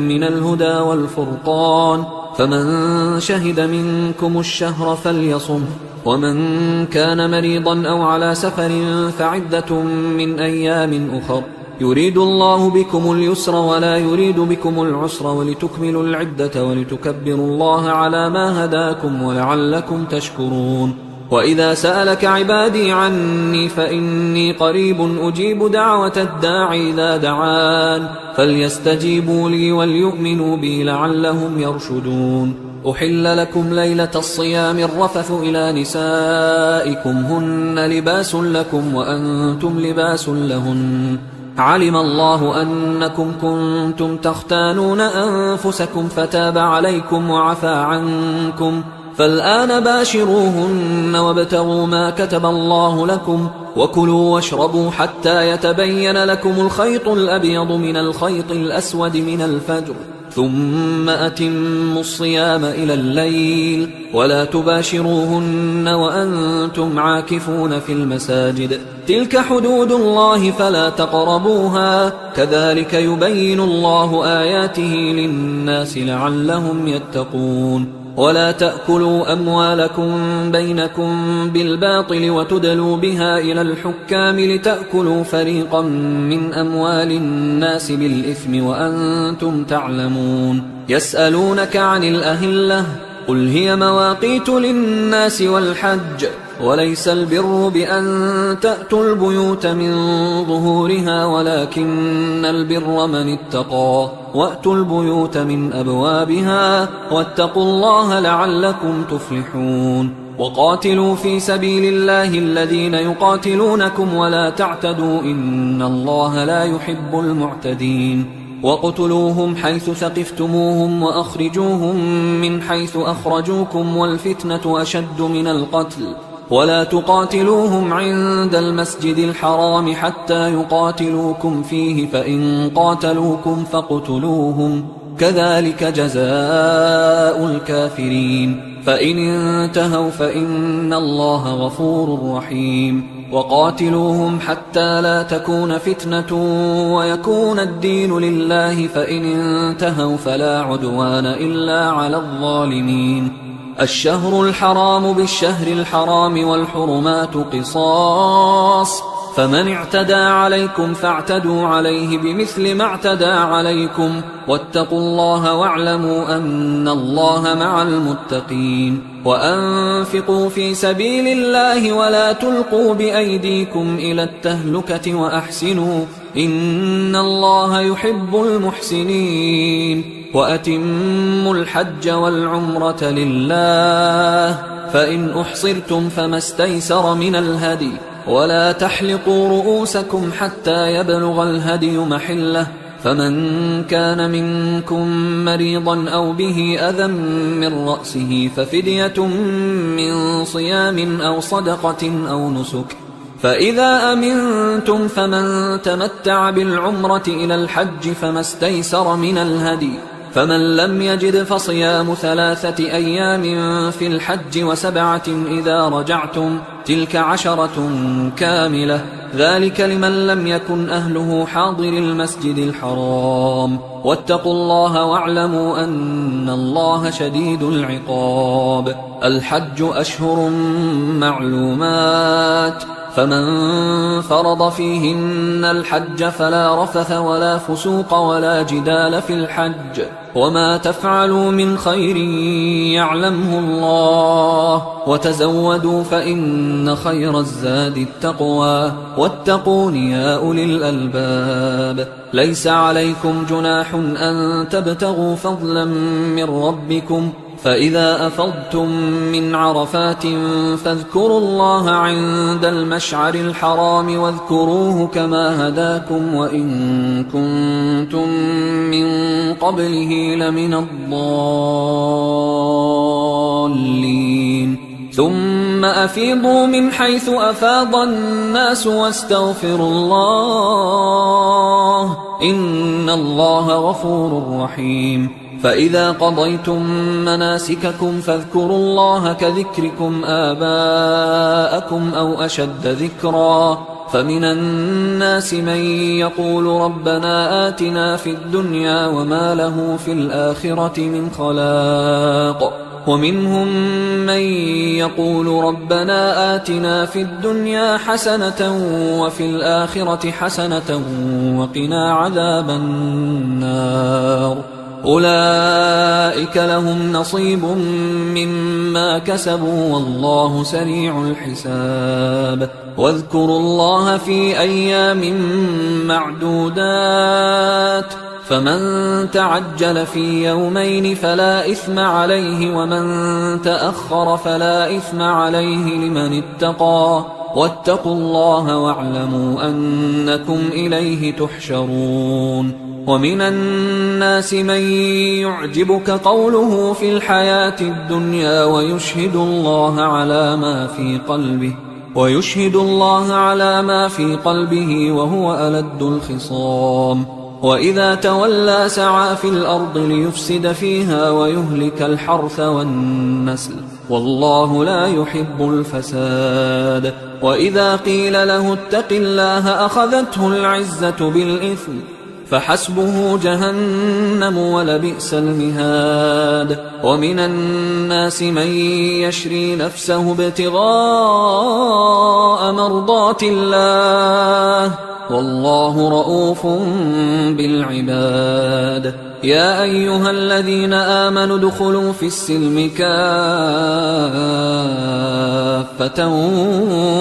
من الهدى والفرقان، فمن شهد منكم الشهر فليصم، ومن كان مريضا أو على سفر فعدة من أيام أخر، يريد الله بكم اليسر ولا يريد بكم العسر ولتكملوا العدة ولتكبروا الله على ما هداكم ولعلكم تشكرون. وإذا سألك عبادي عني فإني قريب أجيب دعوة الداع إذا دعان، فليستجيبوا لي وليؤمنوا بي لعلهم يرشدون. أحل لكم ليلة الصيام الرفث إلى نسائكم هن لباس لكم وأنتم لباس لهن، علم الله أنكم كنتم تختانون أنفسكم فتاب عليكم وعفى عنكم، فالآن باشروهن وابتغوا ما كتب الله لكم، وكلوا واشربوا حتى يتبين لكم الخيط الأبيض من الخيط الأسود من الفجر، ثم أتموا الصيام إلى الليل، ولا تباشروهن وأنتم عاكفون في المساجد، تلك حدود الله فلا تقربوها، كذلك يبين الله آياته للناس لعلهم يتقون. ولا تأكلوا أموالكم بينكم بالباطل وتدلوا بها إلى الحكام لتأكلوا فريقا من أموال الناس بالإثم وأنتم تعلمون. يسألونك عن الأهلة، قل هي مواقيت للناس والحج، وليس البر بأن تأتوا البيوت من ظهورها ولكن البر من اتقى، وأتوا البيوت من أبوابها، واتقوا الله لعلكم تفلحون. وقاتلوا في سبيل الله الذين يقاتلونكم ولا تعتدوا إن الله لا يحب المعتدين. واقتلوهم حيث ثقفتموهم وأخرجوهم من حيث أخرجوكم والفتنة أشد من القتل، ولا تقاتلوهم عند المسجد الحرام حتى يقاتلوكم فيه، فإن قاتلوكم فاقتلوهم، كذلك جزاء الكافرين، فإن انتهوا فإن الله غفور رحيم. وقاتلوهم حتى لا تكون فتنة ويكون الدين لله، فإن انتهوا فلا عدوان إلا على الظالمين. الشهر الحرام بالشهر الحرام والحرمات قصاص، فمن اعتدى عليكم فاعتدوا عليه بمثل ما اعتدى عليكم، واتقوا الله واعلموا أن الله مع المتقين. وأنفقوا في سبيل الله ولا تلقوا بأيديكم إلى التهلكة وأحسنوا إن الله يحب المحسنين. وأتموا الحج والعمرة لله، فإن أحصرتم فما استيسر من الهدي، ولا تحلقوا رؤوسكم حتى يبلغ الهدي محله، فمن كان منكم مريضا أو به أذى من رأسه ففدية من صيام أو صدقة أو نسك، فإذا أمنتم فمن تمتع بالعمرة إلى الحج فما استيسر من الهدي، فمن لم يجد فصيام 3 أيام في الحج و7 إذا رجعتم، تلك 10 كاملة، ذلك لمن لم يكن أهله حاضر المسجد الحرام. واتقوا الله واعلموا أن الله شديد العقاب. الحج أشهر معلومات، فمن فرض فيهن الحج فلا رفث ولا فسوق ولا جدال في الحج، وما تفعلوا من خير يعلمه الله، وتزودوا فإن خير الزاد التقوى، واتقون يا أولي الألباب. ليس عليكم جناح أن تبتغوا فضلا من ربكم، فإذا أفضتم من عرفات فاذكروا الله عند المشعر الحرام واذكروه كما هداكم وإن كنتم من قبله لمن الضالين. ثم ثم أفيضوا من حيث أفاض الناس واستغفروا الله إن الله غفور رحيم. فإذا قضيتم مناسككم فاذكروا الله كذكركم آباءكم أو أشد ذكرا. فمن الناس من يقول ربنا آتنا في الدنيا وما له في الآخرة من خلاق، ومنهم من يقول ربنا آتنا في الدنيا حسنة وفي الآخرة حسنة وقنا عذاب النار. أولئك لهم نصيب مما كسبوا والله سريع الحساب. واذكروا الله في أيام معدودات، فمن تعجل في يومين فلا إثم عليه ومن تأخر فلا إثم عليه لمن اتقى. واتقوا الله واعلموا أنكم إليه تحشرون. ومن الناس من يعجبك قوله في الحياة الدنيا ويشهد الله على ما في قلبه وهو ألد الخصام. وإذا تولى سعى في الأرض ليفسد فيها ويهلك الحرث والنسل والله لا يحب الفساد. وإذا قيل له اتق الله أخذته العزة بالإثم فحسبه جهنم ولبئس المهاد. ومن الناس من يشري نفسه ابتغاء مرضات الله والله رؤوف بالعباد. يا أيها الذين آمنوا ادخلوا في السلم كافة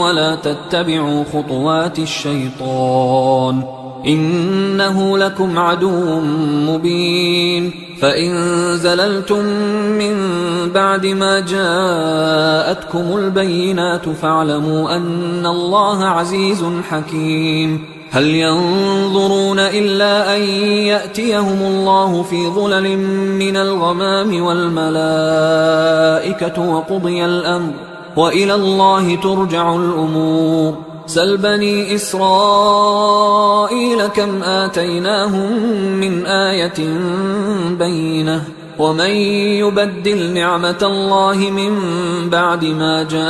ولا تتبعوا خطوات الشيطان إنه لكم عدو مبين. فإن زللتم من بعد ما جاءتكم البينات فاعلموا أن الله عزيز حكيم. هل ينظرون إلا أن يأتيهم الله في ظلل من الغمام والملائكة وقضي الأمر وإلى الله ترجع الأمور. سل بني إسرائيل كم آتيناهم من آية بينة ومن يبدل نعمة الله من بعد ما جاءته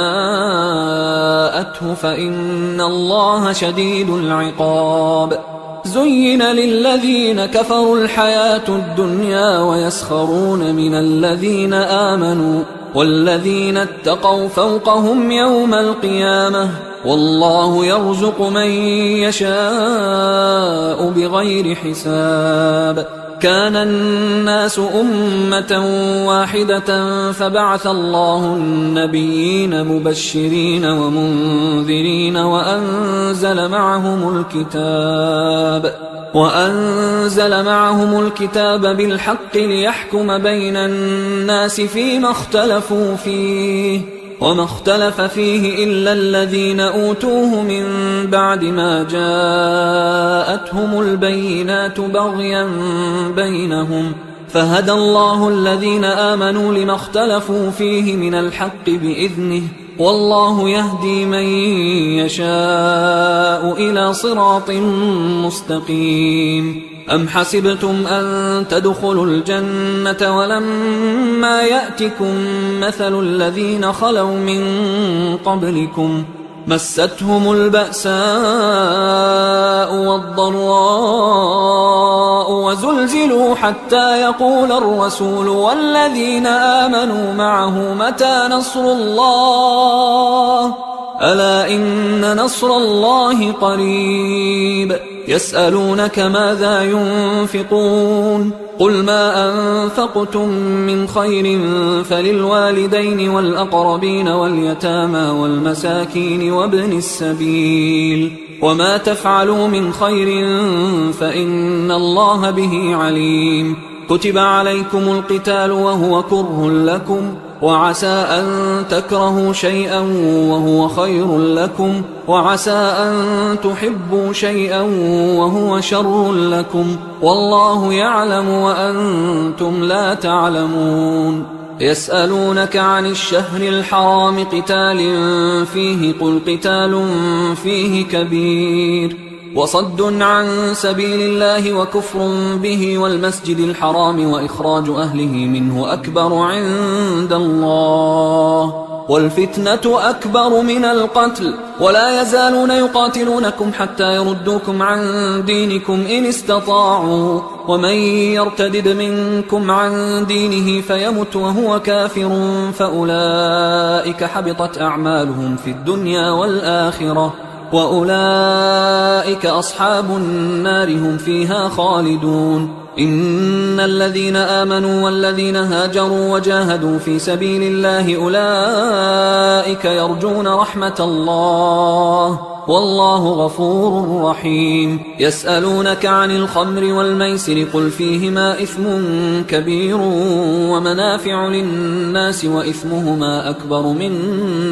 فإن الله شديد العقاب. زين للذين كفروا الحياة الدنيا ويسخرون من الذين آمنوا والذين اتقوا فوقهم يوم القيامة والله يرزق من يشاء بغير حساب. كان الناس أمة واحدة فبعث الله النبيين مبشرين ومنذرين وأنزل معهم الكتاب بالحق ليحكم بين الناس فيما اختلفوا فيه وما اختلف فيه إلا الذين أوتوه من بعد ما جاءتهم البينات بغيا بينهم فهدى الله الذين آمنوا لما اختلفوا فيه من الحق بإذنه والله يهدي من يشاء إلى صراط مستقيم. أم حسبتم أن تدخلوا الجنة ولما يأتكم مثل الذين خلوا من قبلكم مستهم البأساء والضراء وزلزلوا حتى يقول الرسول والذين آمنوا معه متى نصر الله ألا إن نصر الله قريب. يسألونك ماذا ينفقون قل ما أنفقتم من خير فللوالدين والأقربين واليتامى والمساكين وابن السبيل وما تفعلوا من خير فإن الله به عليم. كتب عليكم القتال وهو كره لكم وعسى أن تكرهوا شيئا وهو خير لكم وعسى أن تحبوا شيئا وهو شر لكم والله يعلم وأنتم لا تعلمون. يسألونك عن الشهر الحرام قتال فيه قل قتال فيه كبير وصد عن سبيل الله وكفر به والمسجد الحرام وإخراج أهله منه أكبر عند الله والفتنة أكبر من القتل ولا يزالون يقاتلونكم حتى يردوكم عن دينكم إن استطاعوا ومن يرتدد منكم عن دينه فيمت وهو كافر فأولئك حبطت أعمالهم في الدنيا والآخرة وأولئك أصحاب النار هم فيها خالدون إن الذين آمنوا والذين هاجروا وجاهدوا في سبيل الله أولئك يرجون رحمة الله والله غفور رحيم يسألونك عن الخمر والميسر قل فيهما إثم كبير ومنافع للناس وإثمهما أكبر من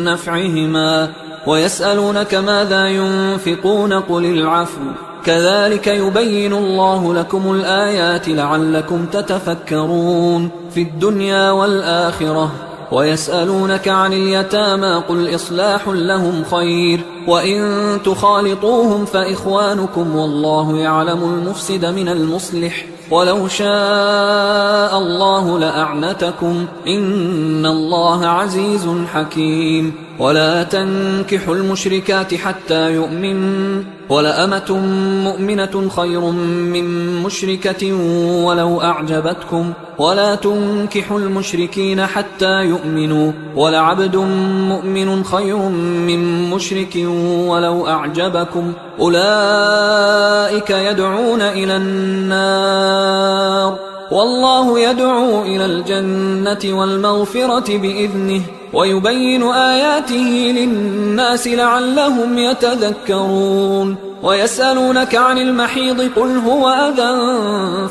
نفعهما ويسألونك ماذا ينفقون قل العفو كذلك يبين الله لكم الآيات لعلكم تتفكرون في الدنيا والآخرة ويسألونك عن اليتامى قل إصلاح لهم خير وإن تخالطوهم فإخوانكم والله يعلم المفسد من المصلح ولو شاء الله لأعنتكم إن الله عزيز حكيم ولا تنكحوا المشركات حتى يؤمنوا ولأمة مؤمنة خير من مشركة ولو أعجبتكم ولا تنكحوا المشركين حتى يؤمنوا ولعبد مؤمن خير من مشرك ولو أعجبكم أولئك يدعون إلى النار والله يدعو إلى الجنة والمغفرة بإذنه ويبين آياته للناس لعلهم يتذكرون ويسألونك عن المحيض قل هو أذى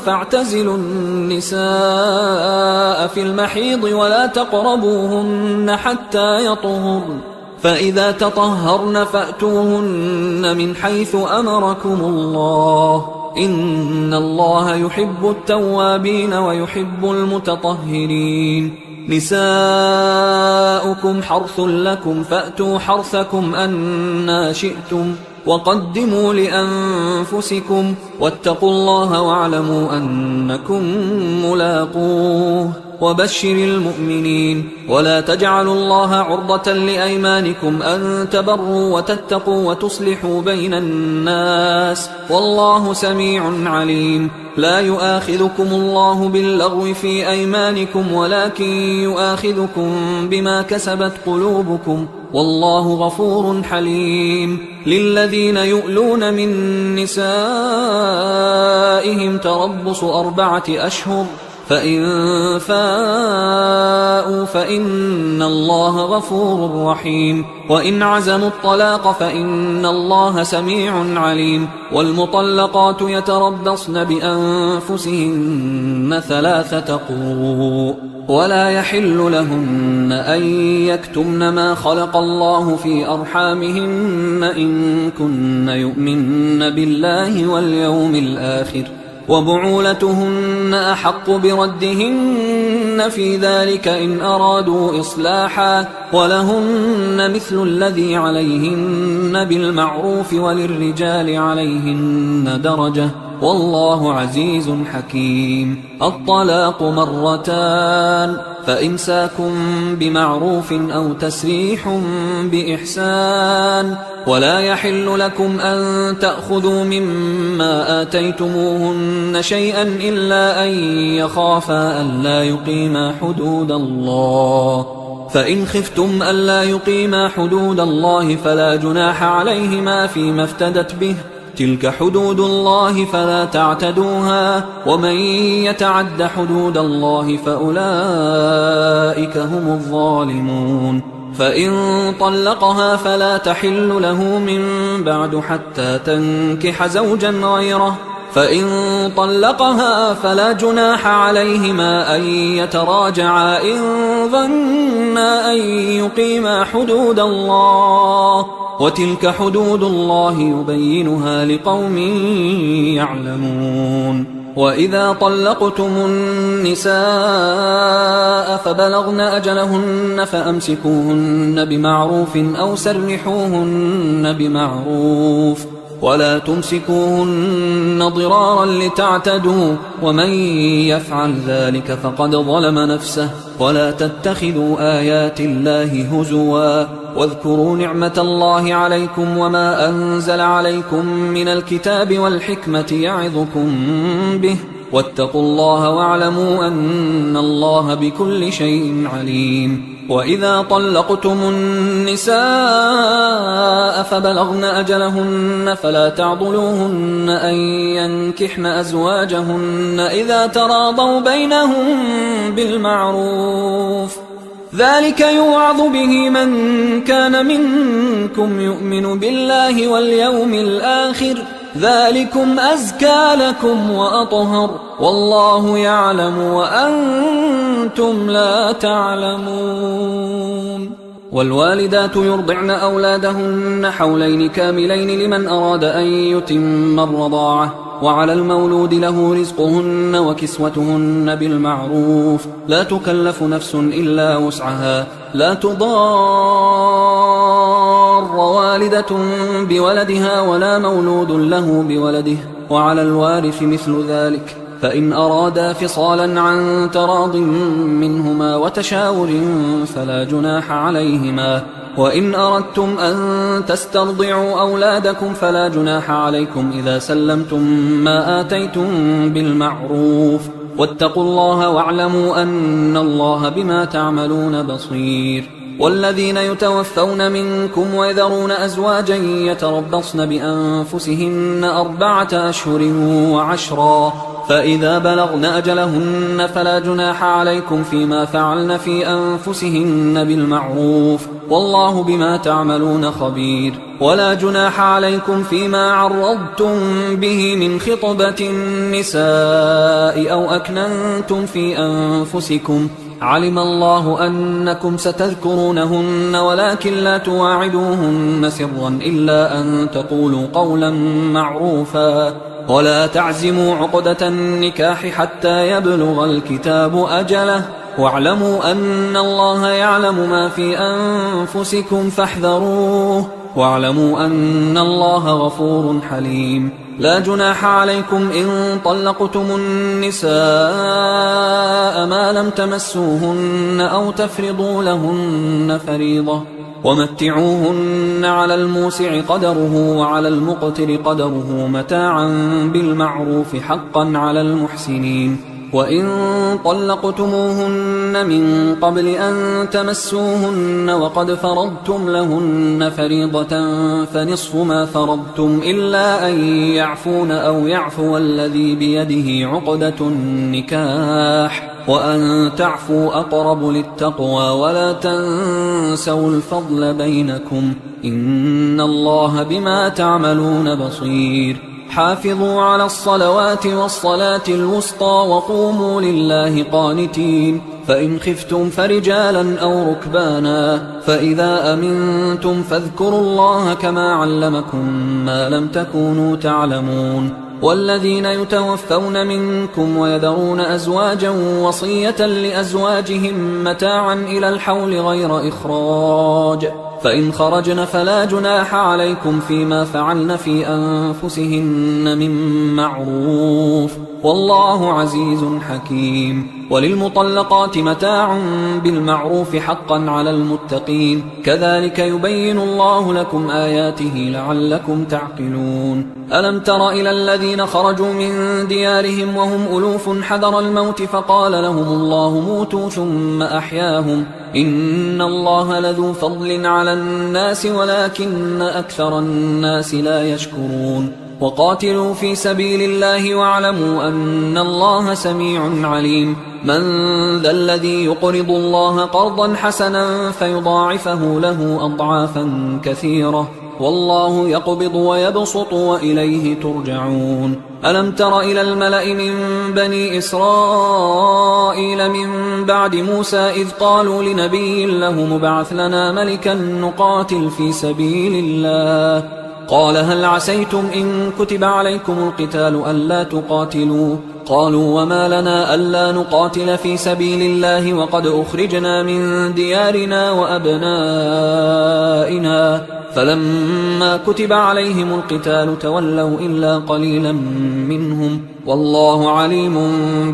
فاعتزلوا النساء في المحيض ولا تقربوهن حتى يطهرن فإذا تطهرن فأتوهن من حيث أمركم الله إن الله يحب التوابين ويحب المتطهرين نساؤكم حرث لكم فأتوا حرثكم أنى شئتم وقدموا لأنفسكم واتقوا الله واعلموا أنكم ملاقوه وبشر المؤمنين ولا تجعلوا الله عرضة لأيمانكم أن تبروا وتتقوا وتصلحوا بين الناس والله سميع عليم لا يؤاخذكم الله باللغو في أيمانكم ولكن يؤاخذكم بما كسبت قلوبكم والله غفور حليم للذين يؤلون من نسائهم تربص 4 أشهر فإن فاءوا فإن الله غفور رحيم وإن عزموا الطلاق فإن الله سميع عليم والمطلقات يتربصن بأنفسهن 3 قروء ولا يحل لهن أن يكتمن ما خلق الله في أرحامهن إن كن يؤمن بالله واليوم الآخر وبعولتهن أحق بردهن في ذلك إن أرادوا إصلاحا ولهن مثل الذي عليهن بالمعروف وللرجال عليهن درجة والله عزيز حكيم الطلاق 2 فإمساك بمعروف أو تسريح بإحسان ولا يحل لكم أن تأخذوا مما آتيتموهن شيئا إلا أن يخافا ألا يقيما حدود الله فإن خفتم ألا يقيما حدود الله فلا جناح عليهما فيما افتدت به تلك حدود الله فلا تعتدوها ومن يتعد حدود الله فأولئك هم الظالمون فإن طلقها فلا تحل له من بعد حتى تنكح زوجا غيره فإن طلقها فلا جناح عليهما أن يتراجعا إن ظنا أن يقيما حدود الله وتلك حدود الله يبينها لقوم يعلمون وإذا طلقتم النساء فبلغن أجلهن فأمسكوهن بمعروف أو سرحوهن بمعروف ولا تمسكوهن ضرارا لتعتدوا ومن يفعل ذلك فقد ظلم نفسه ولا تتخذوا آيات الله هزوا واذكروا نعمة الله عليكم وما أنزل عليكم من الكتاب والحكمة يعظكم به واتقوا الله واعلموا أن الله بكل شيء عليم. وإذا طلقتم النساء فبلغن أجلهن فلا تعضلوهن أن ينكحن أزواجهن إذا تراضوا بينهم بالمعروف ذلك يوعظ به من كان منكم يؤمن بالله واليوم الآخر ذلكم أزكى لكم وأطهر والله يعلم وأنتم لا تعلمون. والوالدات يرضعن أولادهن حولين كاملين لمن أراد أن يتم الرضاعة وعلى المولود له رزقهن وكسوتهن بالمعروف لا تكلف نفس إلا وسعها لا تضار والدة بولدها ولا مولود له بولده وعلى الوارث مثل ذلك فإن أرادا فصالا عن تراض منهما وتشاور فلا جناح عليهما وإن أردتم أن تسترضعوا أولادكم فلا جناح عليكم إذا سلمتم ما آتيتم بالمعروف واتقوا الله واعلموا أن الله بما تعملون بصير. والذين يتوفون منكم ويذرون أزواجا يتربصن بأنفسهن 4 أشهر و10 فإذا بلغن أجلهن فلا جناح عليكم فيما فعلن في أنفسهن بالمعروف والله بما تعملون خبير. ولا جناح عليكم فيما عرضتم به من خطبة النساء أو أكننتم في أنفسكم علم الله أنكم ستذكرونهن ولكن لا تواعدوهن سرا إلا أن تقولوا قولا معروفا ولا تعزموا عقدة النكاح حتى يبلغ الكتاب أجله واعلموا أن الله يعلم ما في أنفسكم فاحذروه واعلموا أن الله غفور حليم. لا جناح عليكم إن طلقتم النساء ما لم تمسوهن أو تفرضوا لهن فريضة ومتعوهن على الموسع قدره وعلى المقتر قدره متاعا بالمعروف حقا على المحسنين. وإن طلقتموهن من قبل أن تمسوهن وقد فرضتم لهن فريضة فنصف ما فرضتم إلا أن يعفون أو يعفو الذي بيده عقدة النكاح وأن تعفوا أقرب للتقوى ولا تنسوا الفضل بينكم إن الله بما تعملون بصير. حافظوا على الصلوات والصلاة الوسطى وقوموا لله قانتين فإن خفتم فرجالا أو ركبانا فإذا أمنتم فاذكروا الله كما علمكم ما لم تكونوا تعلمون. والذين يتوفون منكم ويذرون أزواجا وصية لأزواجهم متاعا إلى الحول غير إخراج فإن خرجن فلا جناح عليكم فيما فعلن في أنفسهن من معروف والله عزيز حكيم. وللمطلقات متاع بالمعروف حقا على المتقين كذلك يبين الله لكم آياته لعلكم تعقلون. ألم تر إلى الذين خرجوا من ديارهم وهم ألوف حذر الموت فقال لهم الله موتوا ثم أحياهم إن الله لذو فضل على الناس ولكن أكثر الناس لا يشكرون. وقاتلوا في سبيل الله واعلموا أن الله سميع عليم. من ذا الذي يقرض الله قرضا حسنا فيضاعفه له أضعافا كثيرة والله يقبض ويبسط وإليه ترجعون. ألم تر إلى الملأ من بني إسرائيل من بعد موسى إذ قالوا لنبي له مبعث لنا ملكا نقاتل في سبيل الله قال هل عسيتم إن كتب عليكم القتال ألا تقاتلوا قالوا وما لنا ألا نقاتل في سبيل الله وقد أخرجنا من ديارنا وأبنائنا فلما كتب عليهم القتال تولوا إلا قليلا منهم والله عليم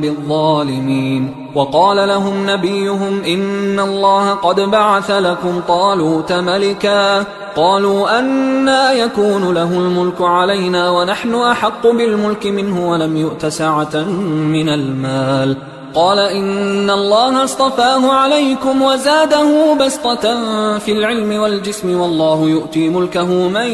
بالظالمين. وقال لهم نبيهم إن الله قد بعث لكم طالوت ملكا قالوا أنى يكون له الملك علينا ونحن أحق بالملك منه ولم يؤت سعة من المال قال إن الله اصطفاه عليكم وزاده بسطة في العلم والجسم والله يؤتي ملكه من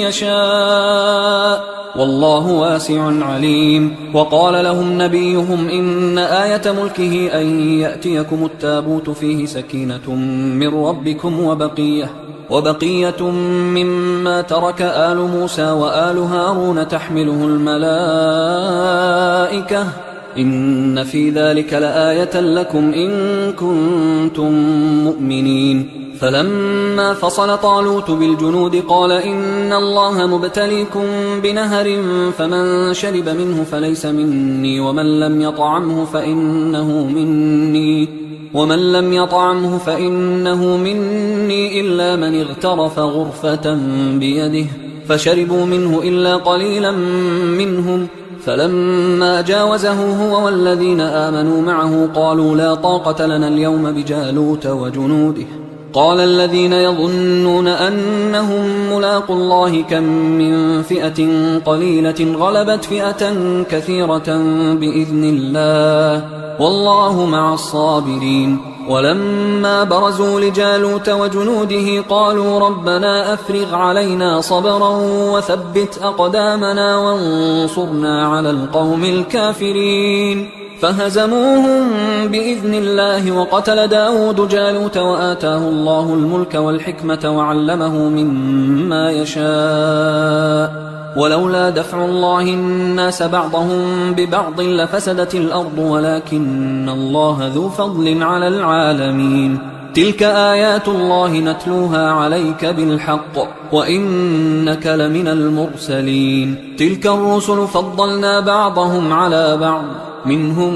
يشاء والله واسع عليم. وقال لهم نبيهم إن آية ملكه أن يأتيكم التابوت فيه سكينة من ربكم وبقية مما ترك آل موسى وآل هارون تحمله الملائكة إن في ذلك لآية لكم إن كنتم مؤمنين. فلما فصل طالوت بالجنود قال إن الله مبتليكم بنهر فمن شرب منه فليس مني ومن لم يطعمه فإنه مني إلا من اغترف غرفة بيده فشربوا منه إلا قليلا منهم فلما جاوزه هو والذين آمنوا معه قالوا لا طاقة لنا اليوم بجالوت وجنوده قال الذين يظنون أنهم ملاقوا الله كم من فئة قليلة غلبت فئة كثيرة بإذن الله والله مع الصابرين. ولما برزوا لجالوت وجنوده قالوا ربنا أفرغ علينا صبرا وثبت أقدامنا وانصرنا على القوم الكافرين فهزموهم بإذن الله. وقتل داود جالوت وآتاه الله الملك والحكمة وعلمه مما يشاء ولولا دفع الله الناس بعضهم ببعض لفسدت الأرض ولكن الله ذو فضل على العالمين. تلك آيات الله نتلوها عليك بالحق وإنك لمن المرسلين. تلك الرسل فضلنا بعضهم على بعض منهم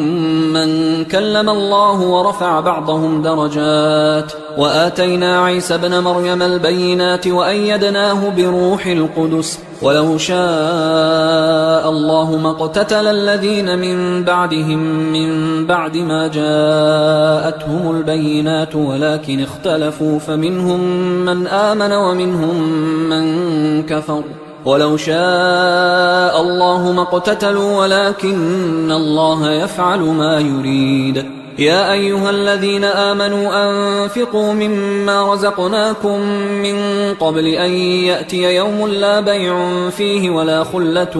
من كلم الله ورفع بعضهم درجات وآتينا عيسى ابن مريم البينات وأيدناه بروح القدس ولو شاء الله ما اقتتل الذين من بعدهم من بعد ما جاءتهم البينات ولكن اختلفوا فمنهم من آمن ومنهم من كفر ولو شاء الله ما اقتتلوا ولكن الله يفعل ما يريد. يا أيها الذين آمنوا أنفقوا مما رزقناكم من قبل أن يأتي يوم لا بيع فيه ولا خلة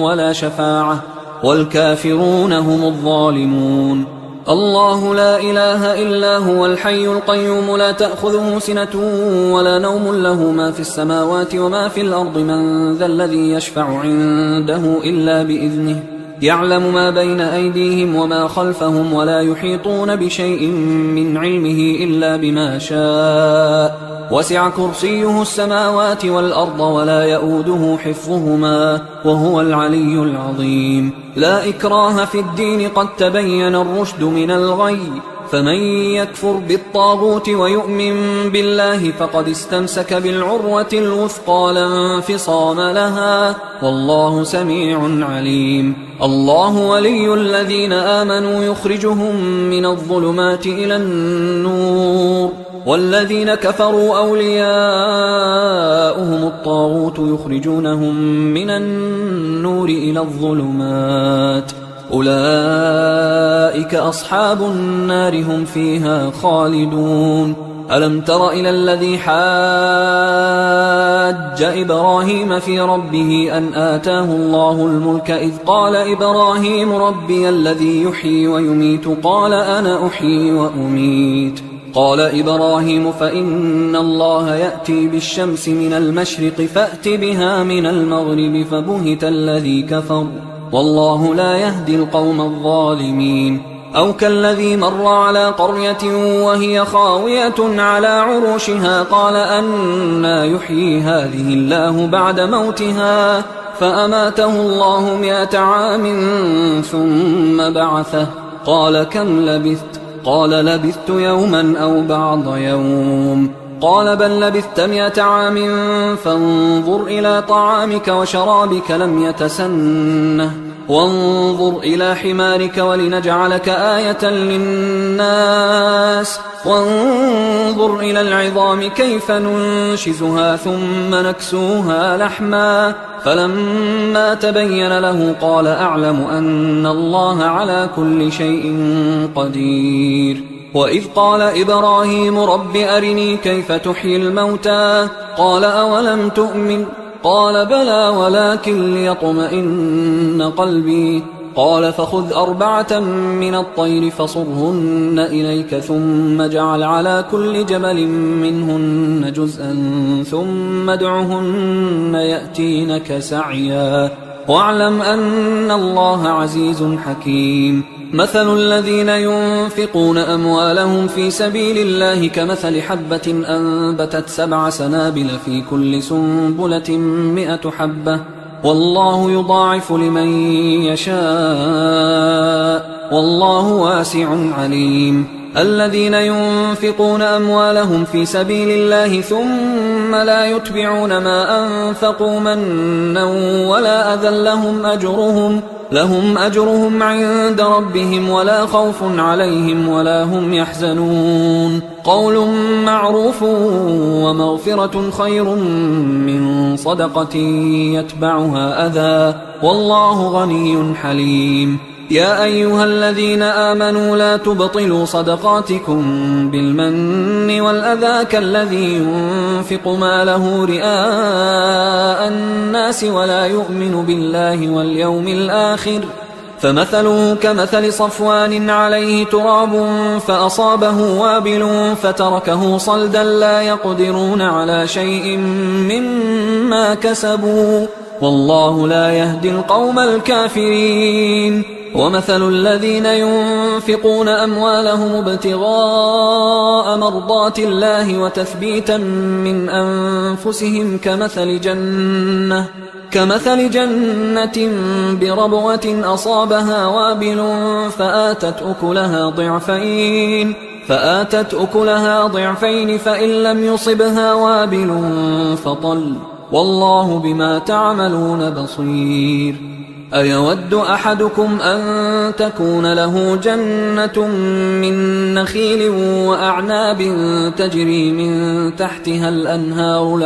ولا شفاعة والكافرون هم الظالمون. الله لا إله إلا هو الحي القيوم لا تأخذه سنة ولا نوم له ما في السماوات وما في الأرض من ذا الذي يشفع عنده إلا بإذنه يعلم ما بين أيديهم وما خلفهم ولا يحيطون بشيء من علمه إلا بما شاء وسع كرسيه السماوات والأرض ولا يؤوده حفظهما وهو العلي العظيم. لا إكراه في الدين قد تبين الرشد من الغي فمن يكفر بالطاغوت ويؤمن بالله فقد استمسك بالعروة الوثقى لا انفصام لها والله سميع عليم. الله ولي الذين آمنوا يخرجهم من الظلمات إلى النور والذين كفروا أولياؤهم الطاغوت يخرجونهم من النور إلى الظلمات أولئك أصحاب النار هم فيها خالدون. ألم تر إلى الذي حاج إبراهيم في ربه أن آتاه الله الملك إذ قال إبراهيم ربي الذي يحيي ويميت قال أنا أحيي وأميت قال إبراهيم فإن الله يأتي بالشمس من المشرق فأت بها من المغرب فبهت الذي كفر والله لا يهدي القوم الظالمين. أو كالذي مر على قرية وهي خاوية على عروشها قال أنى يحيي هذه الله بعد موتها فأماته الله 100 عام ثم بعثه. قال كم لبثت؟ قال لبثت يوما أو بعض يوم. قال بل لبثت 100 عام فانظر إلى طعامك وشرابك لم يتسنه، وانظر إلى حمارك ولنجعلك آية للناس، وانظر إلى العظام كيف ننشزها ثم نكسوها لحما. فلما تبين له قال أعلم أن الله على كل شيء قدير. وإذ قال إبراهيم رب أرني كيف تحيي الموتى قال أولم تؤمن؟ قال بلى ولكن ليطمئن قلبي. قال فخذ 4 من الطير فصرهن إليك ثم اجعل على كل جبل منهن جزءا ثم ادعهن يأتينك سعيا واعلم أن الله عزيز حكيم. مثل الذين ينفقون أموالهم في سبيل الله كمثل حبة أنبتت 7 سنابل في كل سنبلة 100 حبة والله يضاعف لمن يشاء والله واسع عليم. الذين ينفقون أموالهم في سبيل الله ثم لا يتبعون ما أنفقوا منا ولا أذى لهم أجرهم عند ربهم ولا خوف عليهم ولا هم يحزنون. قول معروف ومغفرة خير من صدقة يتبعها أذى والله غني حليم. يا أيها الذين آمنوا لا تبطلوا صدقاتكم بالمن والأذى كالذي ينفق ماله رئاء الناس ولا يؤمن بالله واليوم الآخر فمثله كمثل صفوان عليه تراب فأصابه وابل فتركه صلدا لا يقدرون على شيء مما كسبوا والله لا يهدي القوم الكافرين. ومثل الذين ينفقون أموالهم ابتغاء مرضات الله وتثبيتا من أنفسهم كمثل جنة بربوة أصابها وابل فآتت أكلها ضعفين فإن لم يصبها وابل فطل والله بما تعملون بصير. أيود أحدكم أن تكون له جنة من نخيل وأعناب تجري من تحتها الأنهار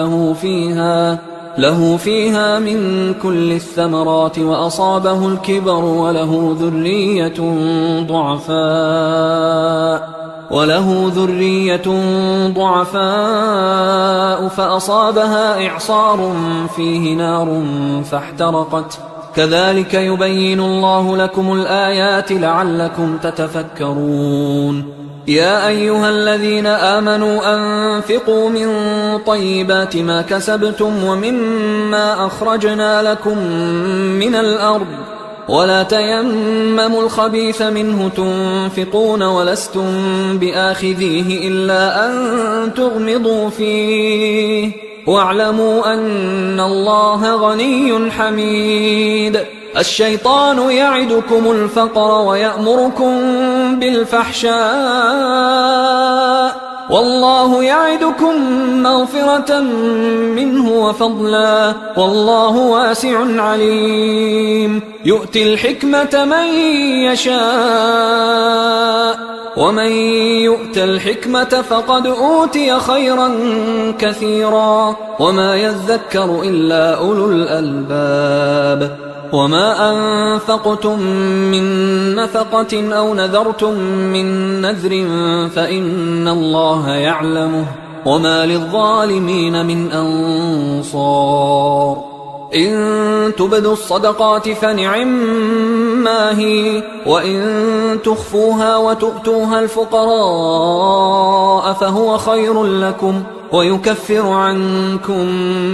له فيها من كل الثمرات وأصابه الكبر وله ذرية ضعفاء فأصابها إعصار فيه نار فاحترقت كذلك يبين الله لكم الآيات لعلكم تتفكرون. يا أيها الذين آمنوا أنفقوا من طيبات ما كسبتم ومما أخرجنا لكم من الأرض ولا تيمموا الخبيث منه تنفقون ولستم بآخذيه إلا أن تغمضوا فيه واعلموا أن الله غني حميد. الشيطان يعدكم الفقر ويأمركم بالفحشاء والله يعدكم مغفرة منه وفضلا والله واسع عليم. يؤتي الحكمة من يشاء ومن يؤت الحكمة فقد أوتي خيرا كثيرا وما يذكر إلا أولو الألباب. وما أنفقتم من نفقة أو نذرتم من نذر فإن الله يعلمه وما للظالمين من أنصار. إن تبدوا الصدقات فنعما هي وإن تخفوها وتؤتوها الفقراء فهو خير لكم ويكفر عنكم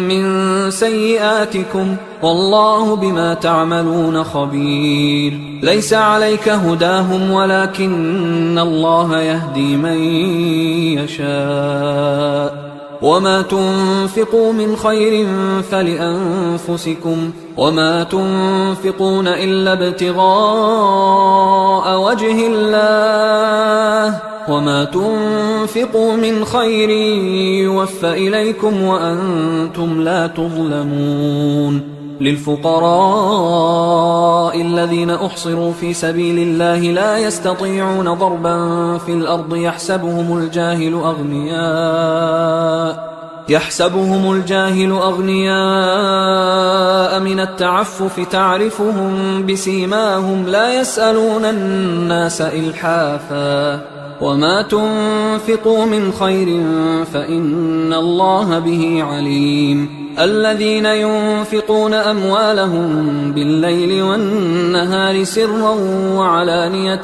من سيئاتكم والله بما تعملون خبير. ليس عليك هداهم ولكن الله يهدي من يشاء وما تنفقوا من خير فلأنفسكم وما تنفقون إلا ابتغاء وجه الله وما تنفقوا من خير يوفى إليكم وأنتم لا تظلمون للفقراء الذين أحصروا في سبيل الله لا يستطيعون ضربا في الأرض يحسبهم الجاهل أغنياء من التعفف تعرفهم بسيماهم لا يسألون الناس إلحافا وما تنفقوا من خير فإن الله به عليم الذين ينفقون أموالهم بالليل والنهار سرا وعلانية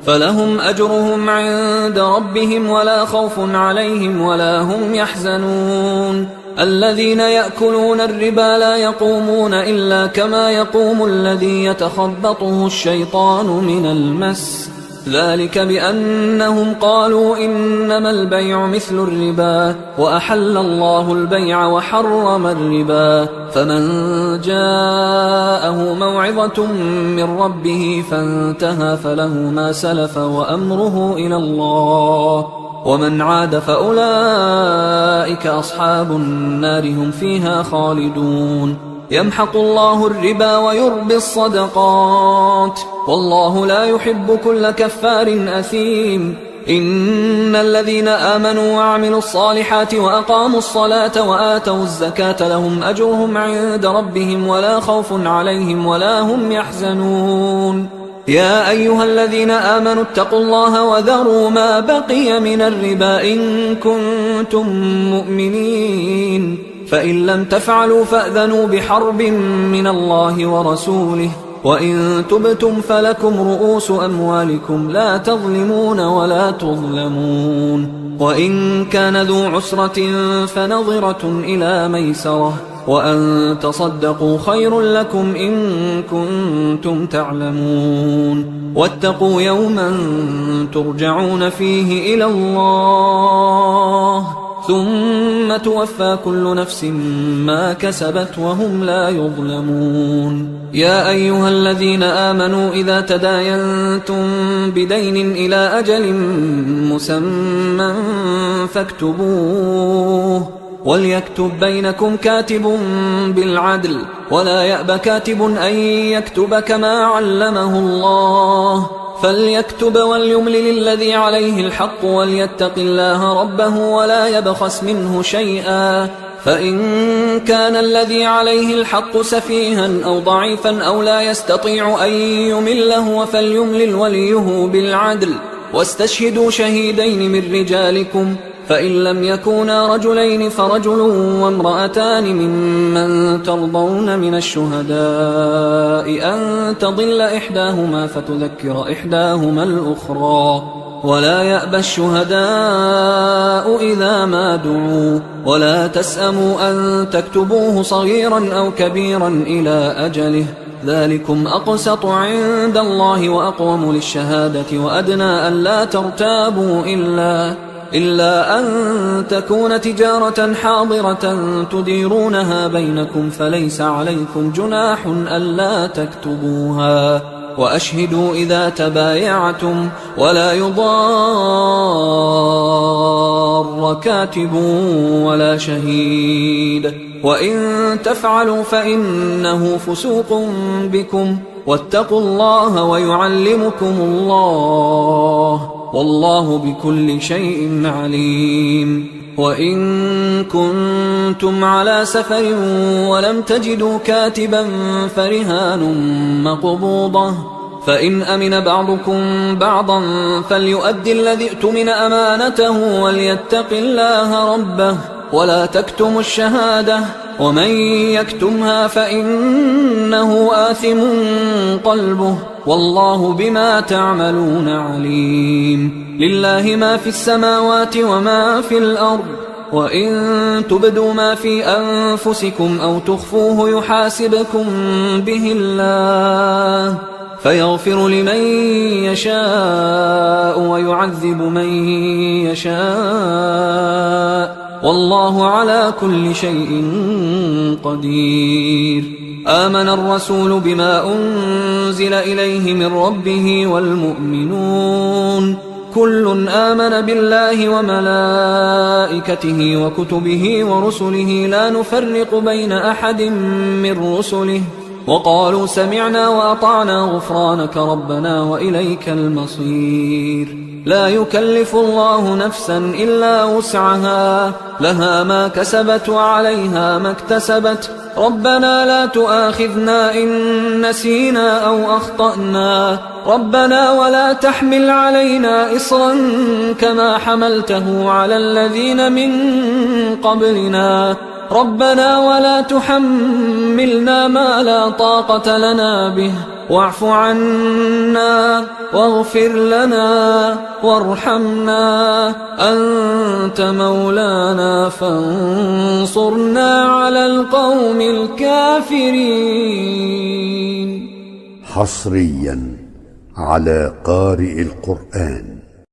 فلهم أجرهم عند ربهم ولا خوف عليهم ولا هم يحزنون الذين يأكلون الربا لا يقومون إلا كما يقوم الذي يتخبطه الشيطان من المس ذلك بأنهم قالوا إنما البيع مثل الربا وأحل الله البيع وحرم الربا فمن جاءه موعظة من ربه فانتهى فله ما سلف وأمره إلى الله ومن عاد فأولئك أصحاب النار هم فيها خالدون يمحق الله الربا ويربي الصدقات والله لا يحب كل كفار أثيم إن الذين آمنوا وعملوا الصالحات وأقاموا الصلاة وآتوا الزكاة لهم أجرهم عند ربهم ولا خوف عليهم ولا هم يحزنون يا أيها الذين آمنوا اتقوا الله وذروا ما بقي من الربا إن كنتم مؤمنين فإن لم تفعلوا فأذنوا بحرب من الله ورسوله وإن تبتم فلكم رؤوس أموالكم لا تظلمون ولا تظلمون وإن كان ذو عسرة فنظرة إلى ميسرة وأن تصدقوا خير لكم إن كنتم تعلمون واتقوا يوما ترجعون فيه إلى الله ثم توفى كل نفس ما كسبت وهم لا يظلمون يا أيها الذين آمنوا إذا تداينتم بدين إلى أجل مسمى فاكتبوه وليكتب بينكم كاتب بالعدل ولا يأب كاتب أن يكتب كما علمه الله فليكتب وليملل الذي عليه الحق وليتق الله ربه ولا يبخس منه شيئا فإن كان الذي عليه الحق سفيها أو ضعيفا أو لا يستطيع أن يمله فليملل وليه بالعدل واستشهدوا شهيدين من رجالكم فإن لم يكونا رجلين فرجل وامرأتان ممن ترضون من الشهداء أن تضل إحداهما فتذكر إحداهما الأخرى ولا يأبى الشهداء إذا ما دعوا ولا تسأموا أن تكتبوه صغيرا أو كبيرا إلى أجله ذلكم أقسط عند الله وأقوم للشهادة وأدنى أن لا ترتابوا إلا أن تكون تجارة حاضرة تديرونها بينكم فليس عليكم جناح ألا تكتبوها وأشهدوا إذا تبايعتم ولا يضار كاتب ولا شهيد وإن تفعلوا فإنه فسوق بكم واتقوا الله ويعلمكم الله والله بكل شيء عليم وإن كنتم على سفر ولم تجدوا كاتبا فرهان مقبوضة فإن أمن بعضكم بعضا فليؤدي الذي اؤتمن أمانته وليتق الله ربه ولا تكتموا الشهادة ومن يكتمها فإنه آثم قلبه والله بما تعملون عليم لله ما في السماوات وما في الأرض وإن تبدوا ما في أنفسكم أو تخفوه يحاسبكم به الله فيغفر لمن يشاء ويعذب من يشاء والله على كل شيء قدير. آمن الرسول بما أنزل إليه من ربه والمؤمنون كل آمن بالله وملائكته وكتبه ورسله لا نفرق بين أحد من رسله وقالوا سمعنا وأطعنا غفرانك ربنا وإليك المصير. لا يكلف الله نفسا إلا وسعها لها ما كسبت وعليها ما اكتسبت ربنا لا تؤاخذنا إن نسينا أو أخطأنا ربنا ولا تحمل علينا إصرا كما حملته على الذين من قبلنا ربنا ولا تحملنا ما لا طاقة لنا به واعف عنا واغفر لنا وارحمنا أنت مولانا فانصرنا على القوم الكافرين. حصريا على قارئ القرآن.